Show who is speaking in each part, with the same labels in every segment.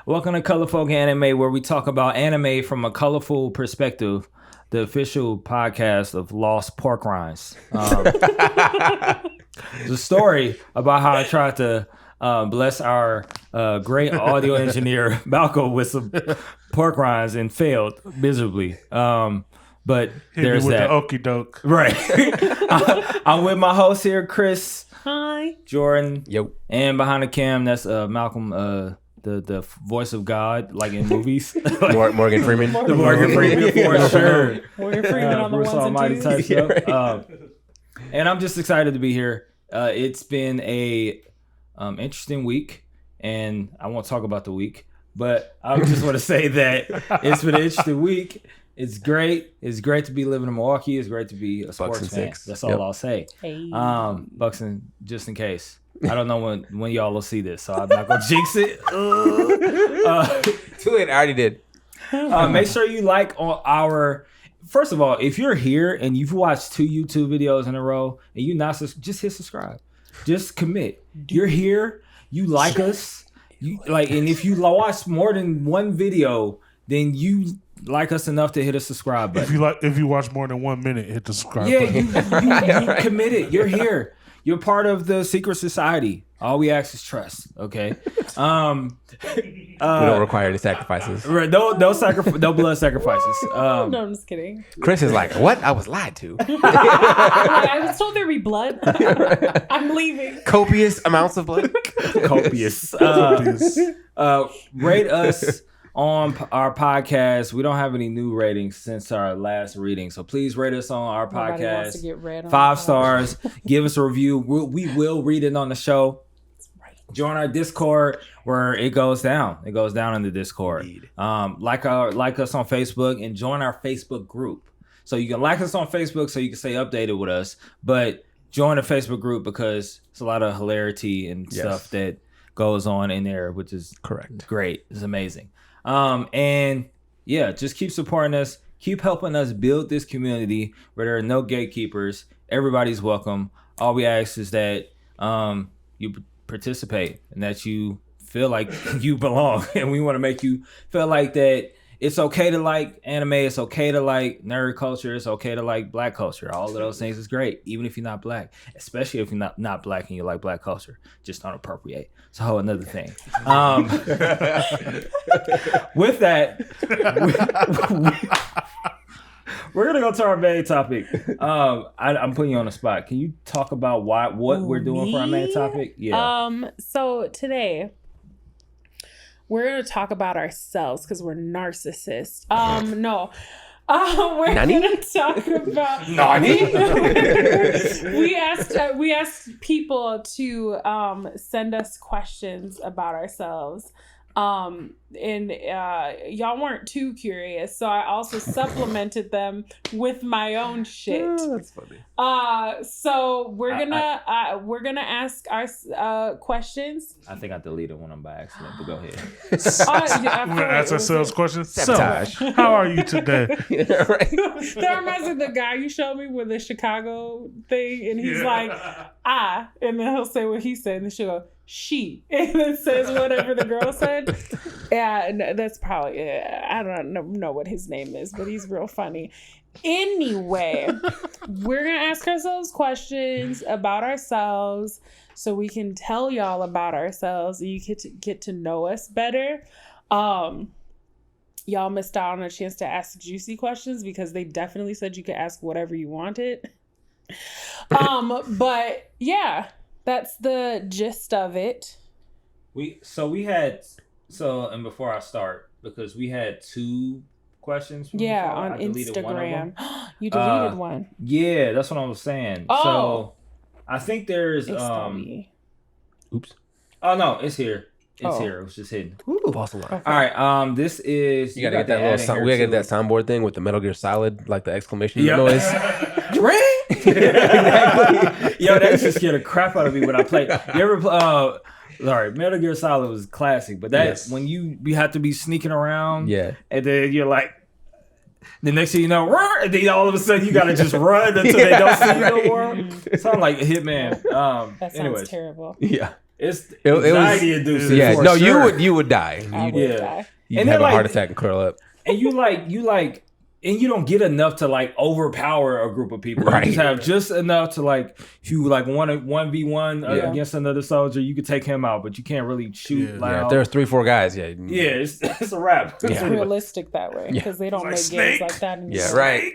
Speaker 1: Welcome to Colorful Anime, where we talk about anime from a colorful perspective. The official podcast of Lost Pork Rinds. The story about how I tried to bless our great audio engineer Malcolm with some pork rinds and failed miserably. But there's
Speaker 2: with
Speaker 1: that.
Speaker 2: The okie doke.
Speaker 1: Right. I'm with my host here, Chris.
Speaker 3: Hi.
Speaker 1: Jordan.
Speaker 4: Yo.
Speaker 1: And behind the cam, that's Malcolm, the voice of God, like in movies.
Speaker 4: Morgan Freeman.
Speaker 1: The Morgan Freeman for sure.
Speaker 3: Morgan Freeman on the
Speaker 1: Bruce
Speaker 3: ones and
Speaker 1: Almighty
Speaker 3: twos.
Speaker 1: type stuff. And I'm just excited to be here. It's been a interesting week, and I won't talk about the week, but I just want to say that it's been an interesting week. It's great. It's great to be living in Milwaukee. It's great to be a sports fan. That's all I'll say.
Speaker 3: Hey.
Speaker 1: Bucks and just in case. I don't know when y'all will see this, so I'm not gonna jinx it.
Speaker 4: Too late. I already did.
Speaker 1: Make sure you like on our. First of all, if you're here and you've watched 2 YouTube videos in a row and you not just hit subscribe, just commit. You're here. You like us. You like, and if you watch more than one video, then you like us enough to hit a subscribe button.
Speaker 2: If you watch more than 1 minute, hit the subscribe
Speaker 1: Yeah,
Speaker 2: button.
Speaker 1: you committed. You're here. You're part of the secret society. All we ask is trust. Okay.
Speaker 4: We don't require any sacrifices.
Speaker 1: Right, no blood sacrifices.
Speaker 3: No, I'm just kidding.
Speaker 4: Chris is like, what? I was lied to.
Speaker 3: I was told there'd be blood. I'm leaving.
Speaker 4: Copious amounts of blood.
Speaker 1: Copious. Rate us on our podcast. We don't have any new ratings since our last reading, so please rate us on our
Speaker 3: Nobody wants to
Speaker 1: podcast.
Speaker 3: get read on
Speaker 1: 5
Speaker 3: the
Speaker 1: stars. Give us a review. We will read it on the show. Join our Discord where it goes down. It goes down in the Discord. Like us on Facebook and join our Facebook group. So you can like us on Facebook so you can stay updated with us, but join the Facebook group because it's a lot of hilarity and stuff that goes on in there, which is great. It's amazing. And yeah, just keep supporting us. Keep helping us build this community where there are no gatekeepers. Everybody's welcome. All we ask is that you participate and that you feel like you belong. And we want to make you feel like that it's okay to like anime. It's okay to like nerd culture. It's okay to like black culture. All of those things is great, even if you're not black, especially if you're not black and you like black culture. Just don't appropriate. It's a whole another thing. With that, we're gonna go to our main topic. I'm putting you on the spot. Can you talk about what we're doing for our main topic? Yeah.
Speaker 3: So today we're gonna talk about ourselves because we're narcissists. No. We're gonna talk about. We asked people to send us questions about ourselves. And y'all weren't too curious, so I also supplemented them with my own shit.
Speaker 4: Oh, that's funny.
Speaker 3: So we're gonna ask our questions.
Speaker 1: I think I deleted one of them by accident, but go ahead.
Speaker 2: We're gonna ask ourselves questions.
Speaker 4: Sabotage.
Speaker 2: So, how are you today?
Speaker 3: That reminds me of the guy you showed me with the Chicago thing, and he's like, and then he'll say what he said, and then she'll go, she, and then says whatever the girl said. Yeah, that's probably, I don't know what his name is, but he's real funny. Anyway, we're going to ask ourselves questions about ourselves so we can tell y'all about ourselves and you get to know us better. Y'all missed out on a chance to ask juicy questions because they definitely said you could ask whatever you wanted. But yeah, that's the gist of it.
Speaker 1: And before I start, because we had 2 questions.
Speaker 3: On Instagram. You deleted one.
Speaker 1: Yeah, that's what I was saying.
Speaker 3: Oh.
Speaker 1: So I think there's
Speaker 4: Oops.
Speaker 1: Oh no, it's here. It's here. It was just hidden.
Speaker 4: Ooh, false alarm.
Speaker 3: Okay.
Speaker 1: All right. This is
Speaker 4: You gotta get that little sound. We gotta get that soundboard thing with the Metal Gear Solid, like the exclamation noise.
Speaker 1: Ring! Yo, that just scared the crap out of me when I played. You ever sorry, Metal Gear Solid was classic, but that's when you have to be sneaking around.
Speaker 4: Yeah.
Speaker 1: And then you're like, the next thing you know, and then all of a sudden you gotta just run until they don't see you no more. Sound like a hitman.
Speaker 3: That sounds terrible.
Speaker 4: Yeah.
Speaker 1: It's
Speaker 4: It was-
Speaker 1: anxiety inducing.
Speaker 4: Yeah,
Speaker 1: for
Speaker 4: no,
Speaker 1: sure.
Speaker 4: you would die.
Speaker 3: I
Speaker 4: You'd,
Speaker 3: would
Speaker 1: Yeah.
Speaker 3: die.
Speaker 4: you'd
Speaker 1: And
Speaker 4: have
Speaker 1: then,
Speaker 4: a heart
Speaker 1: like-
Speaker 4: attack and curl up.
Speaker 1: And you like, and you don't get enough to like overpower a group of people.
Speaker 4: Right.
Speaker 1: You just have just enough to like, if you like want to 1v1
Speaker 4: Yeah.
Speaker 1: against another soldier, you could take him out, but you can't really shoot
Speaker 2: Yeah.
Speaker 1: loud.
Speaker 4: Yeah, if there's 3-4 guys, yeah.
Speaker 1: Yeah, it's a wrap.
Speaker 3: It's
Speaker 4: Yeah.
Speaker 3: realistic that way because they don't
Speaker 2: Like
Speaker 3: make
Speaker 2: Snake.
Speaker 3: games like that anymore.
Speaker 4: Yeah, right.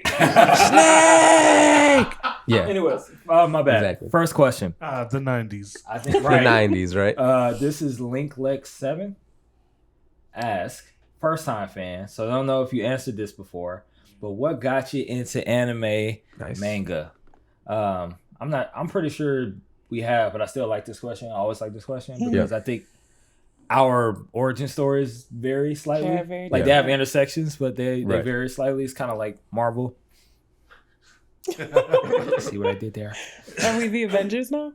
Speaker 4: Snake! Yeah.
Speaker 1: Anyways, my bad.
Speaker 4: Exactly.
Speaker 1: First question.
Speaker 2: The 90s.
Speaker 1: I think
Speaker 4: The 90s, right?
Speaker 1: This is Linklex7. Ask, first time fan, so I don't know if you answered this before, but what got you into anime manga? I'm pretty sure we have, but I still like this question. I always like this question because I think our origin stories vary slightly.
Speaker 3: Yeah, very
Speaker 1: Like they have intersections, but they
Speaker 4: Right.
Speaker 1: vary slightly. It's kind of like Marvel. See what I did there?
Speaker 3: Are we the Avengers now?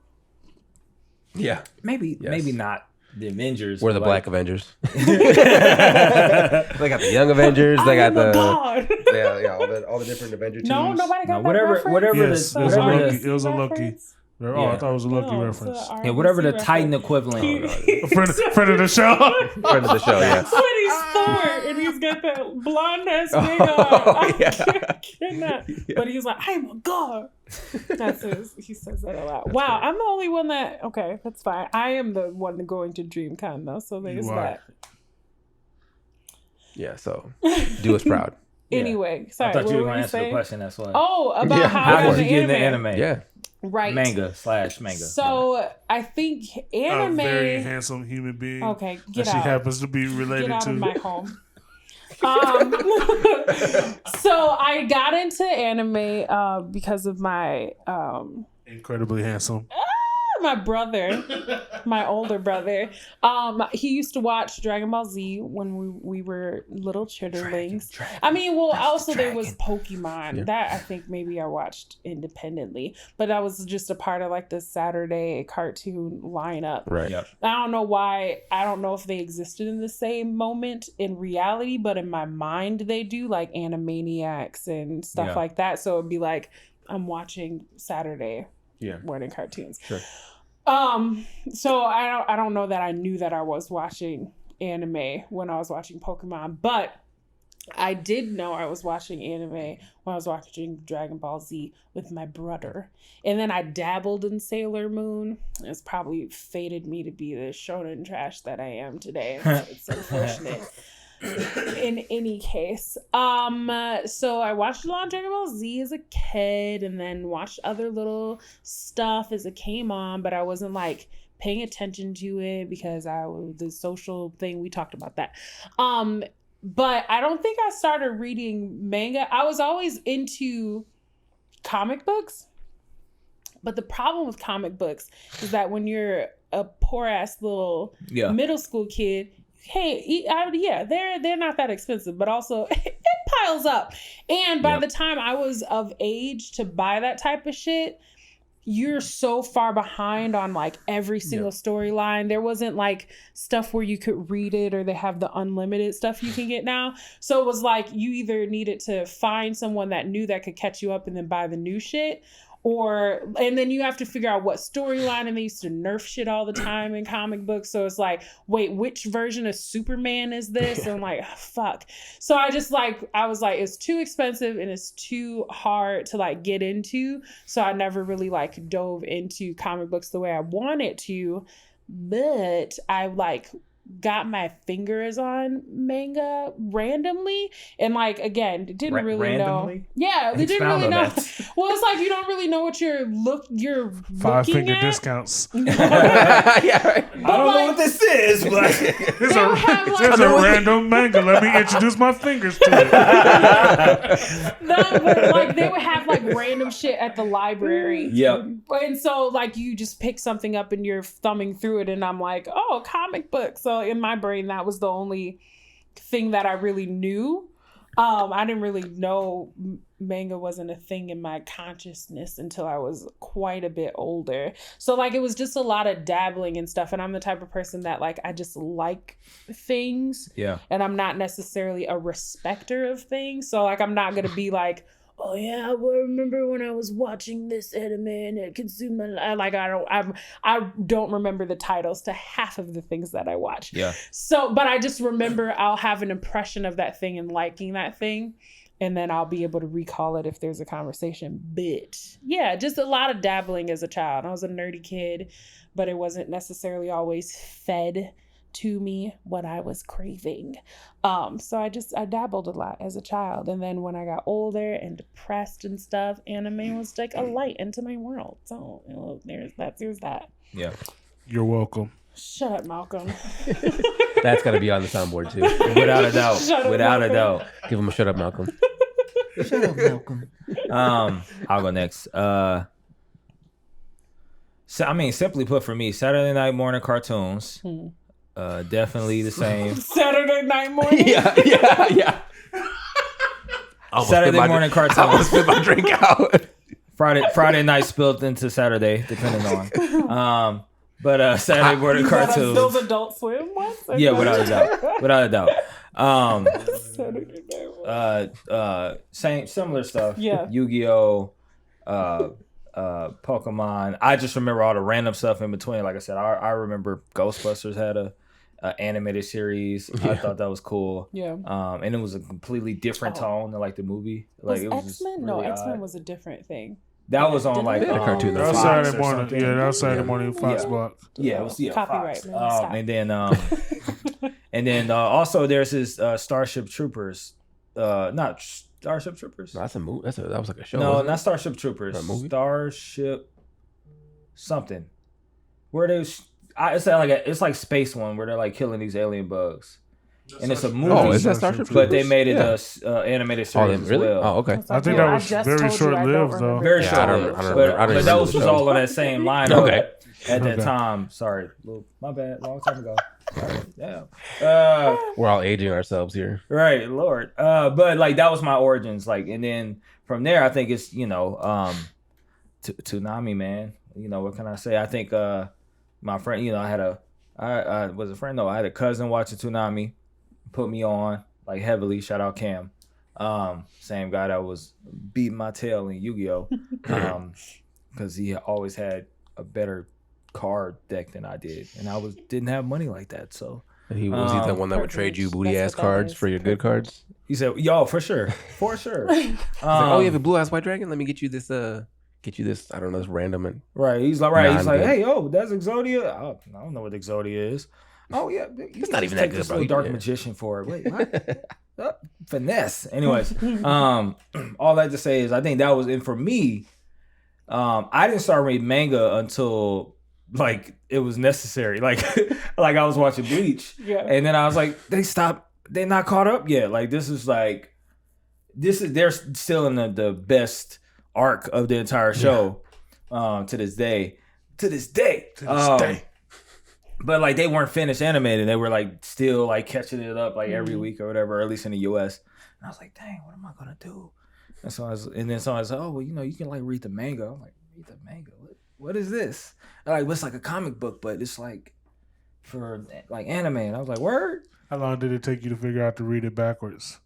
Speaker 4: Yeah.
Speaker 1: Maybe
Speaker 4: Yes.
Speaker 1: maybe not the Avengers.
Speaker 4: We're the
Speaker 1: but
Speaker 4: Black Avengers. They got the Young Avengers. They got the
Speaker 3: God.
Speaker 4: yeah, all the different Avenger teams.
Speaker 3: No, nobody got
Speaker 1: No,
Speaker 3: that reference?
Speaker 1: whatever
Speaker 2: Yes,
Speaker 1: the
Speaker 2: it was a
Speaker 1: whatever
Speaker 2: Loki.
Speaker 1: the
Speaker 2: It was a Loki.
Speaker 3: Reference?
Speaker 2: Oh,
Speaker 1: Yeah.
Speaker 2: I thought it was a Loki
Speaker 3: No,
Speaker 2: reference.
Speaker 3: it's a
Speaker 1: yeah, whatever the
Speaker 3: RBC
Speaker 1: Titan
Speaker 3: reference.
Speaker 1: equivalent.
Speaker 2: A friend of the show.
Speaker 4: Friend of the show, yeah.
Speaker 3: When he's Thor and he's got that blonde ass wig on.
Speaker 4: Oh, yeah.
Speaker 3: Cannot.
Speaker 4: Yeah.
Speaker 3: But he's like, I'm a god. He says that a lot. Wow, I'm the only one that. Okay, that's fine. I am the one going to DreamCon though, so there's
Speaker 2: You are.
Speaker 3: that.
Speaker 4: Yeah, so do us proud.
Speaker 1: Yeah.
Speaker 3: Anyway,
Speaker 1: I
Speaker 3: sorry.
Speaker 1: thought
Speaker 3: what
Speaker 1: you were
Speaker 3: were
Speaker 1: going to answer the
Speaker 3: saying?
Speaker 1: question. That's why.
Speaker 3: Oh, about
Speaker 4: Yeah.
Speaker 3: how,
Speaker 1: How
Speaker 3: I
Speaker 1: did
Speaker 3: got
Speaker 1: you get into
Speaker 3: anime.
Speaker 1: anime?
Speaker 4: Yeah.
Speaker 3: Right.
Speaker 1: Manga/manga.
Speaker 3: So I think
Speaker 2: A
Speaker 3: anime.
Speaker 2: very handsome human being.
Speaker 3: Okay,
Speaker 2: That
Speaker 3: get
Speaker 2: she
Speaker 3: out.
Speaker 2: happens to be related
Speaker 3: Get out
Speaker 2: to.
Speaker 3: of my home. So I got into anime because of my
Speaker 2: Incredibly handsome.
Speaker 3: my brother, my older brother. He used to watch Dragon Ball Z when we were little chitterlings. I mean, well, also there was Pokemon.
Speaker 4: Yeah.
Speaker 3: That I think maybe I watched independently, but that was just a part of like the Saturday cartoon lineup.
Speaker 4: Right.
Speaker 1: Yep.
Speaker 3: I don't know why. I don't know if they existed in the same moment in reality, but in my mind they do, like Animaniacs and stuff
Speaker 1: Yeah.
Speaker 3: like that. So it'd be like I'm watching Saturday
Speaker 4: Yeah.
Speaker 3: morning cartoons.
Speaker 4: Sure.
Speaker 3: So I don't know that I knew that I was watching anime when I was watching Pokemon, but I did know I was watching anime when I was watching Dragon Ball Z with my brother. And then I dabbled in Sailor Moon. It's probably fated me to be the shonen trash that I am today. It's unfortunate. In any case, so I watched a lot of Dragon Ball Z as a kid and then watched other little stuff as it came on, but I wasn't like paying attention to it because the social thing, we talked about that. But I don't think I started reading manga. I was always into comic books. But the problem with comic books is that when you're a poor ass little middle school kid, they're not that expensive, but also it piles up. And by the time I was of age to buy that type of shit, you're so far behind on like every single storyline. There wasn't like stuff where you could read it, or they have the unlimited stuff you can get now. So it was like you either needed to find someone that knew that could catch you up and then buy the new shit, and then you have to figure out what storyline, and they used to nerf shit all the time in comic books. So it's like, wait, which version of Superman is this? And I'm like, fuck. So I was like, it's too expensive and it's too hard to like get into. So I never really like dove into comic books the way I wanted to, but I like got my fingers on manga randomly, and like again didn't really
Speaker 1: randomly?
Speaker 3: know. Yeah, they didn't
Speaker 1: Expound
Speaker 3: really
Speaker 1: on
Speaker 3: know.
Speaker 1: that.
Speaker 3: Well, it's like you don't really know what you're
Speaker 2: 5
Speaker 3: looking
Speaker 2: finger
Speaker 3: at.
Speaker 2: discounts.
Speaker 4: Yeah, right.
Speaker 1: I don't know what this is, but
Speaker 2: There's
Speaker 3: would have, like-
Speaker 2: a random manga. Let me introduce my fingers to it.
Speaker 3: No, but like they would have like random shit at the library.
Speaker 1: Yep.
Speaker 3: And so like you just pick something up and you're thumbing through it, and I'm like, oh, comic book. So in my brain, that was the only thing that I really knew. I didn't really know manga wasn't a thing in my consciousness until I was quite a bit older. So like it was just a lot of dabbling and stuff. And I'm the type of person that like I just like things.
Speaker 1: Yeah.
Speaker 3: And I'm not necessarily a respecter of things. So like I'm not gonna be like, oh yeah, I remember when I was watching this anime and it consumed my life. I don't remember the titles to half of the things that I watch.
Speaker 1: Yeah.
Speaker 3: So, but I just remember I'll have an impression of that thing and liking that thing. And then I'll be able to recall it if there's a conversation. But yeah, just a lot of dabbling as a child. I was a nerdy kid, but it wasn't necessarily always fed to me what I was craving. So I dabbled a lot as a child. And then when I got older and depressed and stuff, anime was like a light into my world. So there's that.
Speaker 1: Yeah.
Speaker 2: You're welcome.
Speaker 3: Shut up, Malcolm.
Speaker 4: That's got to be on the soundboard too.
Speaker 1: Without a doubt. Without a doubt.
Speaker 4: Give him a shut up, Malcolm.
Speaker 1: Shut up, Malcolm. I'll go next. Simply put, for me, Saturday night morning cartoons. Definitely the same.
Speaker 3: Saturday night morning?
Speaker 4: Yeah.
Speaker 1: Saturday morning cartoons.
Speaker 4: I almost spit my drink out.
Speaker 1: Friday night spilled into Saturday, depending on. But Saturday morning cartoons.
Speaker 3: Those Adult Swim ones?
Speaker 1: Yeah, without a doubt. Similar stuff.
Speaker 3: Yeah.
Speaker 1: Yu-Gi-Oh, Pokemon. I just remember all the random stuff in between. Like I said, I remember Ghostbusters had a animated series. I thought that was cool.
Speaker 3: Yeah.
Speaker 1: And it was a completely different tone than like the movie. Like it was
Speaker 3: X-Men?
Speaker 1: really
Speaker 3: No, X-Men
Speaker 1: odd.
Speaker 3: was a different thing.
Speaker 1: That was on like
Speaker 4: They had a cartoon
Speaker 2: That was
Speaker 1: Fox
Speaker 2: Saturday
Speaker 1: or
Speaker 2: morning.
Speaker 1: something.
Speaker 2: Yeah, that was Saturday morning Fox block.
Speaker 1: Yeah, it was
Speaker 3: Copyright,
Speaker 1: Fox.
Speaker 3: man, stop.
Speaker 1: And then also there's this Starship Troopers. Not Starship Troopers.
Speaker 4: No, that's a movie. That was like a show.
Speaker 1: No,
Speaker 4: wasn't
Speaker 1: not
Speaker 4: it?
Speaker 1: Starship Troopers.
Speaker 4: A movie?
Speaker 1: Starship something. Where it's like space one where they're like killing these alien bugs. And it's a movie.
Speaker 4: Oh, is that Starship
Speaker 1: But they
Speaker 4: Troopers?
Speaker 1: made it
Speaker 4: Yeah.
Speaker 1: animated series as
Speaker 4: really?
Speaker 1: well.
Speaker 4: Oh, okay.
Speaker 2: I think that was very short-lived, though.
Speaker 1: Very
Speaker 4: Yeah,
Speaker 1: short.
Speaker 4: I don't
Speaker 1: but
Speaker 4: remember
Speaker 1: those
Speaker 4: the
Speaker 1: was
Speaker 4: show.
Speaker 1: all on that same line.
Speaker 4: Okay.
Speaker 1: At that
Speaker 2: Okay.
Speaker 1: time. Sorry. My bad. Long time ago. Sorry. Yeah.
Speaker 4: We're all aging ourselves here.
Speaker 1: Right, Lord. But like that was my origins. Like, and then from there, I think it's Toonami, man. What can I say? I think my friend, I had I was a friend though. I had a cousin watching Toonami, put me on like heavily. Shout out Cam. Same guy that was beating my tail in Yu-Gi-Oh. Because he always had a better card deck than I did, and I didn't have money like that. So
Speaker 4: And he was he the one that would trade you booty ass
Speaker 3: That's what that
Speaker 4: cards
Speaker 3: is.
Speaker 4: for your good cards?
Speaker 1: he said, "Yo, for sure."
Speaker 4: He's like, oh, you have a blue ass white dragon? Let me get you this. I don't know, this random and
Speaker 1: Right. He's like, right. He's like,
Speaker 4: Non-good.
Speaker 1: hey, yo, that's Exodia. Oh, I don't know what Exodia is. Oh yeah,
Speaker 4: It's not even that good,
Speaker 1: this
Speaker 4: bro.
Speaker 1: little dark
Speaker 4: Yeah.
Speaker 1: magician for it. Wait, what? Finesse. Anyways, all that to say is, I think that was, and for me, I didn't start reading manga until like it was necessary. Like I was watching Bleach,
Speaker 3: Yeah.
Speaker 1: and then I was like, they're not caught up yet. Like they're still in the best arc of the entire show to this day. But like they weren't finished animated. They were like still like catching it up like every week or whatever, or at least in the US. And I was like, dang, what am I gonna do? And so I was like, oh well, you can like read the manga. I'm like, read the manga. What is this? They're like, well, it's like a comic book, but it's like for like anime. And I was like, word?
Speaker 2: How long did it take you to figure out to read it backwards?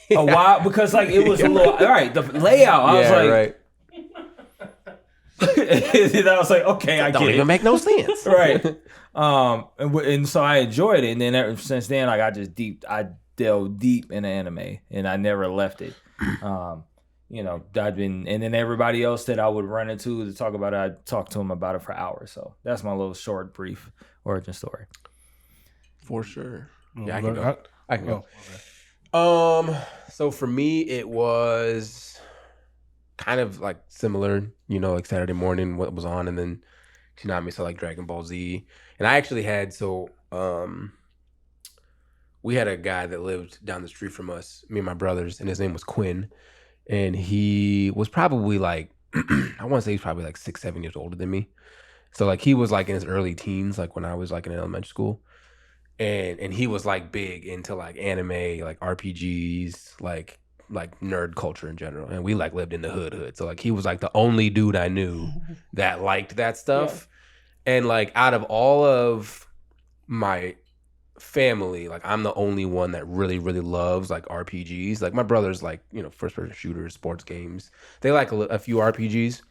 Speaker 1: A while, because like it was a little all right. The layout, I was like,
Speaker 4: right.
Speaker 1: and I was like, okay, I
Speaker 4: Don't
Speaker 1: get
Speaker 4: even
Speaker 1: it.
Speaker 4: make no sense.
Speaker 1: Right. And so I enjoyed it, and then ever since then, like I delved deep into anime, and I never left it. And then everybody else that I would run into to talk about it, I'd talk to them about it for hours. So that's my little short, brief origin story.
Speaker 4: For sure.
Speaker 2: Oh,
Speaker 4: Yeah, I can
Speaker 2: look,
Speaker 4: go. I can go.
Speaker 2: okay.
Speaker 4: So for me, it was kind of like similar, like Saturday morning, what was on, and then Toonami, so like Dragon Ball Z. And I actually had, we had a guy that lived down the street from us, me and my brothers, and his name was Quinn. And he was probably like, I want to say he's probably like 6-7 years older than me. So like he was like in his early teens, like when I was like in elementary school. And he was like big into like anime, like RPGs, like nerd culture in general. And we like lived in the hood. So like he was like the only dude I knew that liked that stuff. Yeah. And like out of all of my family, like I'm the only one that really, really loves like RPGs. Like my brothers like, you know, first person shooters, sports games. They like a few RPGs,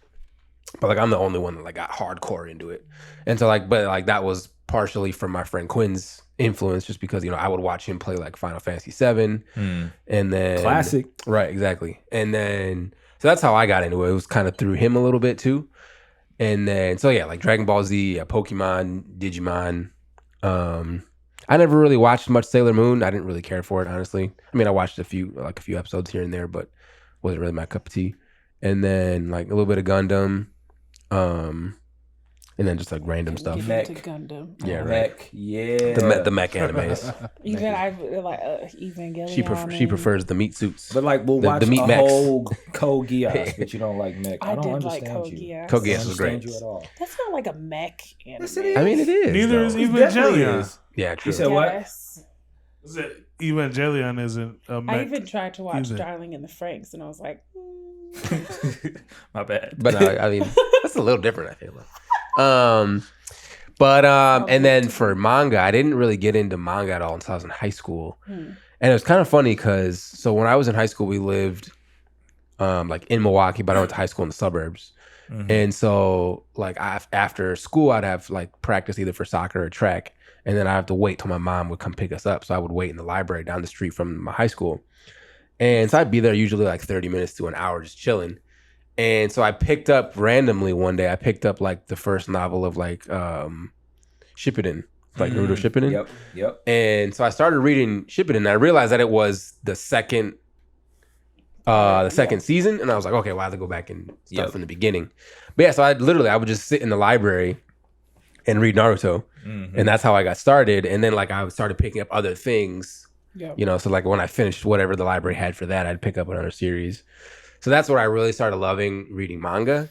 Speaker 4: but like I'm the only one that like got hardcore into it. And so like, but like that was partially from my friend Quinn's influence, just because, you know, I would watch him play like Final Fantasy 7 and then
Speaker 1: Classic.
Speaker 4: Right, exactly. And then so that's how I got into it. It was kind of through him a little bit too. And then so yeah, like Dragon Ball Z, Pokemon, Digimon. I never really watched much Sailor Moon. I didn't really care for it, honestly. I mean, I watched a few episodes here and there, but wasn't really my cup of tea. And then like a little bit of Gundam, and then just like random stuff.
Speaker 3: Get into Gundam.
Speaker 4: Yeah, right.
Speaker 1: Mech, yeah.
Speaker 4: The mech animes.
Speaker 3: Even I like Evangelion.
Speaker 4: She prefers the meat suits.
Speaker 1: But like we'll watch
Speaker 4: the meat
Speaker 1: a
Speaker 4: mechs.
Speaker 1: whole Code Geass, but you don't like mech.
Speaker 3: I
Speaker 1: don't
Speaker 3: did
Speaker 1: understand
Speaker 3: like Code
Speaker 1: you.
Speaker 3: Geass.
Speaker 4: Code
Speaker 1: I don't
Speaker 4: Geass was great.
Speaker 1: understand you at all.
Speaker 3: That's not like a mech anime.
Speaker 1: Yes, it is.
Speaker 4: I mean, it is.
Speaker 2: Neither
Speaker 4: though.
Speaker 2: is
Speaker 1: It definitely
Speaker 2: Evangelion.
Speaker 1: is.
Speaker 4: Yeah, true.
Speaker 1: You said what?
Speaker 3: Yes.
Speaker 2: Is it Evangelion isn't a
Speaker 3: I
Speaker 2: mech?
Speaker 3: even tried to watch
Speaker 2: either.
Speaker 3: Darling in the Franxx, and I was like,
Speaker 1: My bad.
Speaker 4: But no, I mean, that's a little different, I feel like. And then for manga, I didn't really get into manga at all until I was in high school. And it was kind of funny because, so when I was in high school, we lived like in Milwaukee, but I went to high school in the suburbs. And so like after school, I'd have like practice either for soccer or track. And then I have to wait till my mom would come pick us up. So I would wait in the library down the street from my high school. And so I'd be there usually like 30 minutes to an hour just chilling. And so I picked up randomly one day, I picked up like the first novel of like Shippuden, like Naruto Shippuden.
Speaker 1: Yep.
Speaker 4: And so I started reading Shippuden and I realized that it was the second season. And I was like, okay, well, I have to go back and start from the beginning. But yeah, so I would just sit in the library and read Naruto. And that's how I got started. And then like I started picking up other things, you know, so like when I finished whatever the library had for that, I'd pick up another series. So that's where I really started loving reading manga.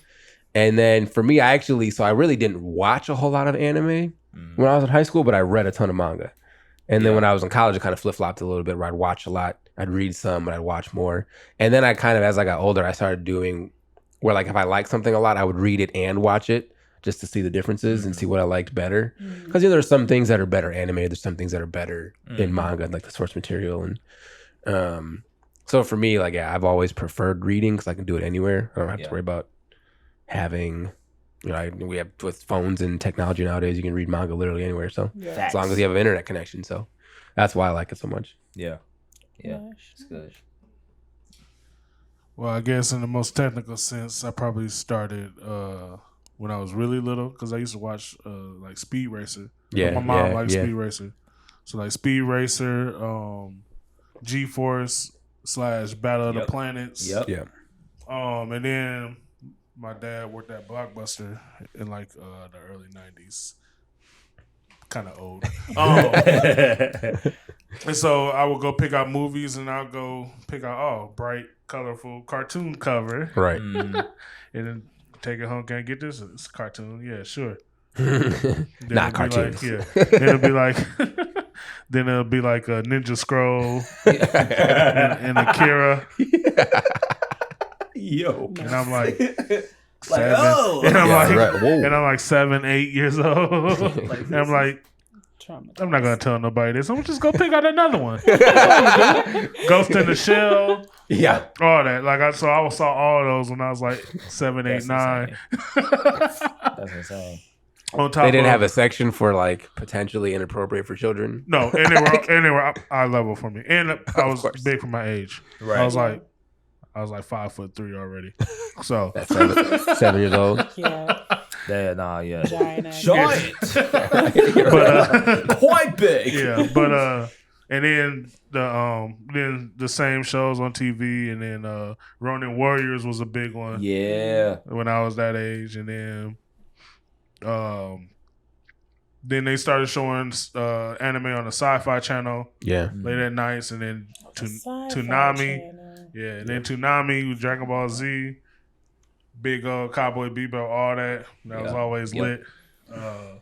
Speaker 4: And then for me, I really didn't watch a whole lot of anime when I was in high school, but I read a ton of manga. And then when I was in college, I kind of flip-flopped a little bit where I'd watch a lot. I'd read some, but I'd watch more. And then I kind of, as I got older, I started doing where like if I liked something a lot, I would read it and watch it just to see the differences and see what I liked better. Because you know, there's some things that are better animated. There's some things that are better in manga, like the source material. And so for me, like, yeah, I've always preferred reading because I can do it anywhere. I don't have to worry about having, you know, we have with phones and technology nowadays, you can read manga literally anywhere. So as long as you have an internet connection. So that's why I like it so much.
Speaker 1: Yeah. It's good.
Speaker 2: Well, I guess in the most technical sense, I probably started when I was really little because I used to watch like Speed Racer.
Speaker 4: Yeah,
Speaker 2: my mom liked Speed Racer, so like Speed Racer, G-Force / Battle of the Planets.
Speaker 4: Yeah.
Speaker 2: And then my dad worked at Blockbuster in like the early 90s. Kind of old. And so I would go pick out movies and I'll go pick out, bright, colorful cartoon cover.
Speaker 4: Right.
Speaker 2: And then take it home. Can I get this? It's a cartoon. Yeah, sure.
Speaker 4: Not cartoons.
Speaker 2: Then it'll be like a Ninja Scroll and Akira.
Speaker 1: Yo.
Speaker 2: And I'm like,
Speaker 1: Like,
Speaker 2: 7.
Speaker 1: oh.
Speaker 2: And I'm
Speaker 4: Yeah,
Speaker 2: like,
Speaker 4: right. Whoa.
Speaker 2: and I'm like 7, 8 years old. And I'm like, I'm not gonna tell nobody this. I'm just gonna pick out another one. Ghost in the Shell.
Speaker 4: Yeah.
Speaker 2: All that. Like I saw all those when I was like 7, 8, 9.
Speaker 1: That's insane.
Speaker 2: On top
Speaker 4: They didn't
Speaker 2: of,
Speaker 4: have a section for like potentially inappropriate for children.
Speaker 2: No, anywhere eye level for me. And I was
Speaker 4: course.
Speaker 2: big for my age.
Speaker 1: Right.
Speaker 2: I was like 5'3" already. So
Speaker 4: That's 7 years old.
Speaker 3: yeah,
Speaker 1: Yeah.
Speaker 3: giant ass.
Speaker 1: Giant.
Speaker 2: but
Speaker 1: Quite big.
Speaker 2: yeah, but and then the same shows on TV, and then Ronin Warriors was a big one.
Speaker 1: Yeah.
Speaker 2: When I was that age, and then they started showing anime on the Sci-Fi Channel
Speaker 4: Yeah.
Speaker 2: late at nights, and then
Speaker 3: Sci-Fi
Speaker 2: Toonami.
Speaker 3: channel.
Speaker 2: Yeah, and then Toonami with Dragon Ball Z, Big Cowboy Bebop, all that. That was always lit. And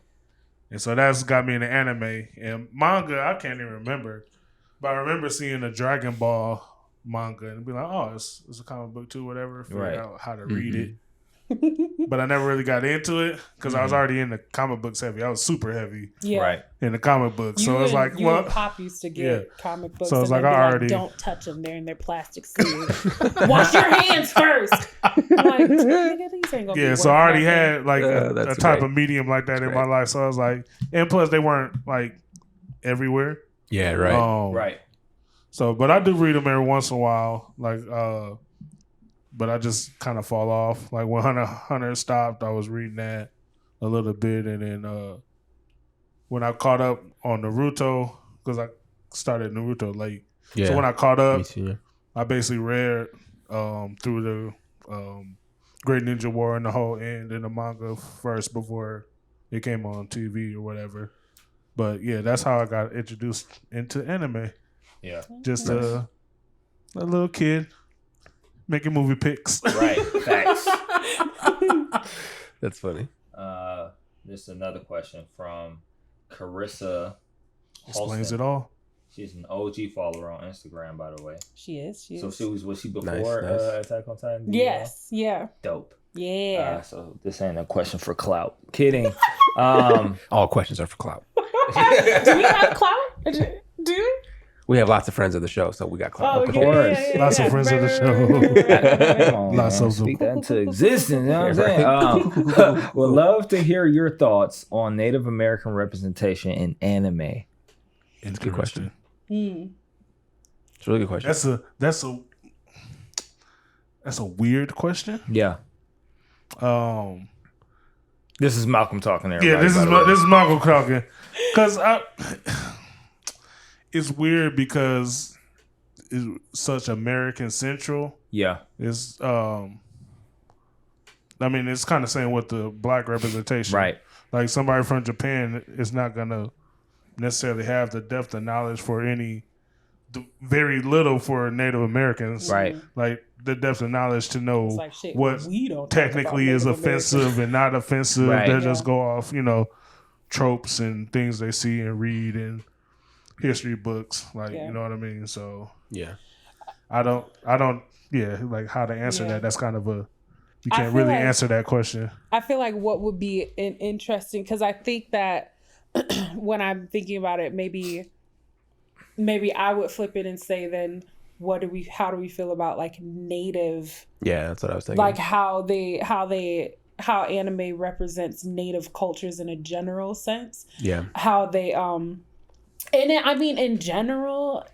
Speaker 2: so that's got me into anime. And manga, I can't even remember. But I remember seeing a Dragon Ball manga and be like, oh, it's a comic book too, whatever. Figure out how to read it. but I never really got into it because I was already in the comic books heavy. I was super heavy in the comic books. So it's like,
Speaker 3: well, Pop used to get comic books.
Speaker 2: So it's like,
Speaker 3: I
Speaker 2: already
Speaker 3: don't touch them. They're in their plastic sleeves. Wash your hands first. I'm like, nigga, these ain't gonna be
Speaker 2: so I already had like
Speaker 4: that's
Speaker 2: a type
Speaker 4: right.
Speaker 2: of medium like that
Speaker 4: That's
Speaker 2: in my life. So I was like, and plus they weren't like everywhere.
Speaker 4: Yeah, right.
Speaker 1: Right.
Speaker 2: So, but I do read them every once in a while, like, but I just kind of fall off. Like when Hunter stopped, I was reading that a little bit, and then when I caught up on Naruto, because I started Naruto late, so when I caught up, I basically read through the Great Ninja War and the whole end in the manga first before it came on TV or whatever. But yeah, that's how I got introduced into anime.
Speaker 1: Yeah.
Speaker 2: Just a little kid making movie pics.
Speaker 1: Right. Facts.
Speaker 4: That's funny.
Speaker 1: This is another question from Carissa.
Speaker 2: Explains
Speaker 1: Halston.
Speaker 2: it all.
Speaker 1: She's an OG follower on Instagram, by the way.
Speaker 3: She is.
Speaker 1: So was she before
Speaker 4: Nice.
Speaker 1: Attack on Titan?
Speaker 3: Yes. Yeah.
Speaker 1: Dope.
Speaker 3: Yeah.
Speaker 1: So this ain't a question for clout. Kidding.
Speaker 4: All questions are for clout.
Speaker 3: Do we have clout? Do we?
Speaker 4: We have lots of friends of the show, so we got clout.
Speaker 3: Oh,
Speaker 1: Of course.
Speaker 2: Lots of friends of the show.
Speaker 1: Come on,
Speaker 2: Lots
Speaker 1: man.
Speaker 2: of them.
Speaker 1: Speak that into existence. You know what I'm saying? Would love to hear your thoughts on Native American representation in anime.
Speaker 2: It's
Speaker 4: a good question.
Speaker 3: Hmm.
Speaker 4: It's a really good question.
Speaker 2: That's a weird question.
Speaker 1: Yeah. This is Malcolm talking there.
Speaker 2: Yeah, this is Malcolm talking. Because it's weird because it's such American central.
Speaker 1: Yeah.
Speaker 2: It's it's kind of saying with the black representation.
Speaker 1: Right.
Speaker 2: Like somebody from Japan is not gonna necessarily have the depth of knowledge for very little for Native Americans.
Speaker 1: Right.
Speaker 2: Like the depth of knowledge to know
Speaker 3: It's like, shit,
Speaker 2: what
Speaker 3: we don't talk
Speaker 2: technically
Speaker 3: about
Speaker 2: is
Speaker 3: Native
Speaker 2: offensive
Speaker 3: Americans.
Speaker 2: and not offensive.
Speaker 1: Right.
Speaker 2: They just go off, tropes and things they see and read in history books. Like, you know what I mean? So
Speaker 4: Yeah.
Speaker 2: I don't like how to answer that. That's kind of you
Speaker 3: I
Speaker 2: can't
Speaker 3: feel
Speaker 2: really
Speaker 3: like-
Speaker 2: answer that question.
Speaker 3: I feel like what would be an interesting, because I think that when I'm thinking about it, maybe I would flip it and say, then how do we feel about like native,
Speaker 4: Yeah, that's what I was thinking.
Speaker 3: like how anime represents native cultures in a general sense.
Speaker 4: Yeah.
Speaker 3: How they in general,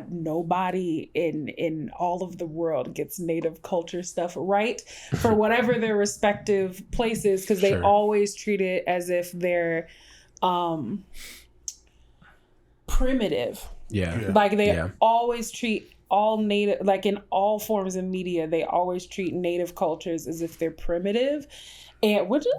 Speaker 3: nobody in all of the world gets native culture stuff right for whatever their respective places, because they
Speaker 4: Sure.
Speaker 3: always treat it as if they're primitive.
Speaker 4: Yeah.
Speaker 3: Like they
Speaker 4: Yeah.
Speaker 3: always treat all native, like in all forms of media, they always treat native cultures as if they're primitive, and which is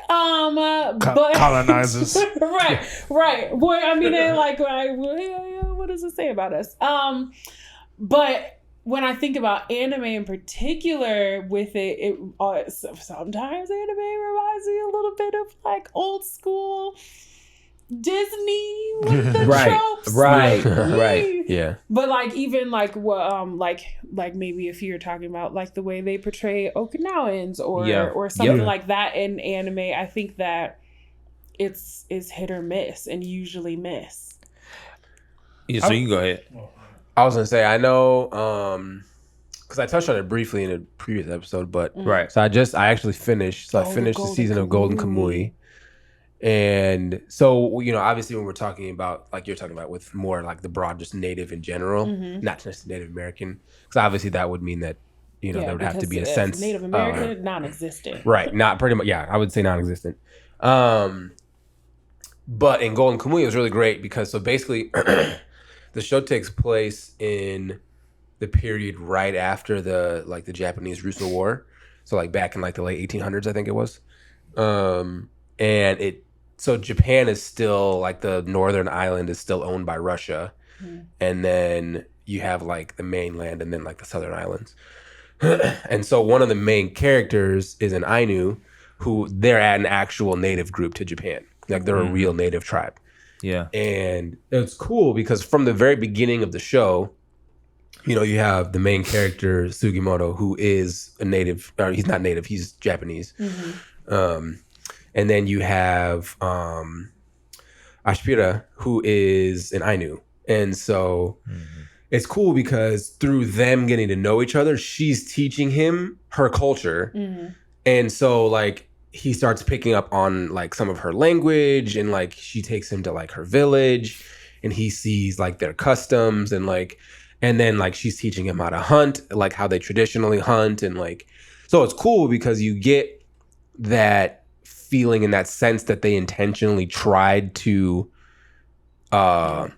Speaker 3: but
Speaker 2: Colonizers.
Speaker 3: right. Boy, I mean, they're like, what does it say about us? But when I think about anime in particular, with it sometimes anime reminds me a little bit of like old school Disney with the tropes.
Speaker 1: Right.
Speaker 4: Yeah.
Speaker 3: But like even like what like maybe if you're talking about like the way they portray Okinawans or something like that in anime, I think that it's hit or miss and usually miss.
Speaker 1: Yeah, so you can go ahead.
Speaker 4: I was gonna say, I know, because I touched on it briefly in a previous episode, but
Speaker 1: Right.
Speaker 4: so I actually finished. So I finished the season of Golden Kamuy, and so obviously when we're talking about like you're talking about with more like the broad just native in general, not just Native American, because obviously that would mean that there would have to be a sense
Speaker 3: Native American non-existent.
Speaker 4: Right, not pretty much. Yeah, I would say non-existent. But in Golden Kamuy, it was really great because so basically, the show takes place in the period right after the Japanese Russo War, so like back in like the late 1800s, I think it was, so Japan is still like the northern island is still owned by Russia, and then you have like the mainland and then like the southern islands. And so one of the main characters is an Ainu, who they're an actual native group to Japan. Like they're a real native tribe.
Speaker 1: Yeah.
Speaker 4: And it's cool because from the very beginning of the show, you have the main character Sugimoto, who is a native, or he's not native, he's Japanese. And then you have Ashpira, who is an Ainu. And so it's cool because through them getting to know each other, she's teaching him her culture. And so like he starts picking up on like some of her language, and like she takes him to like her village, and he sees like their customs, and then like she's teaching him how to hunt, like how they traditionally hunt. And like, so it's cool because you get that feeling and that sense that they intentionally tried to put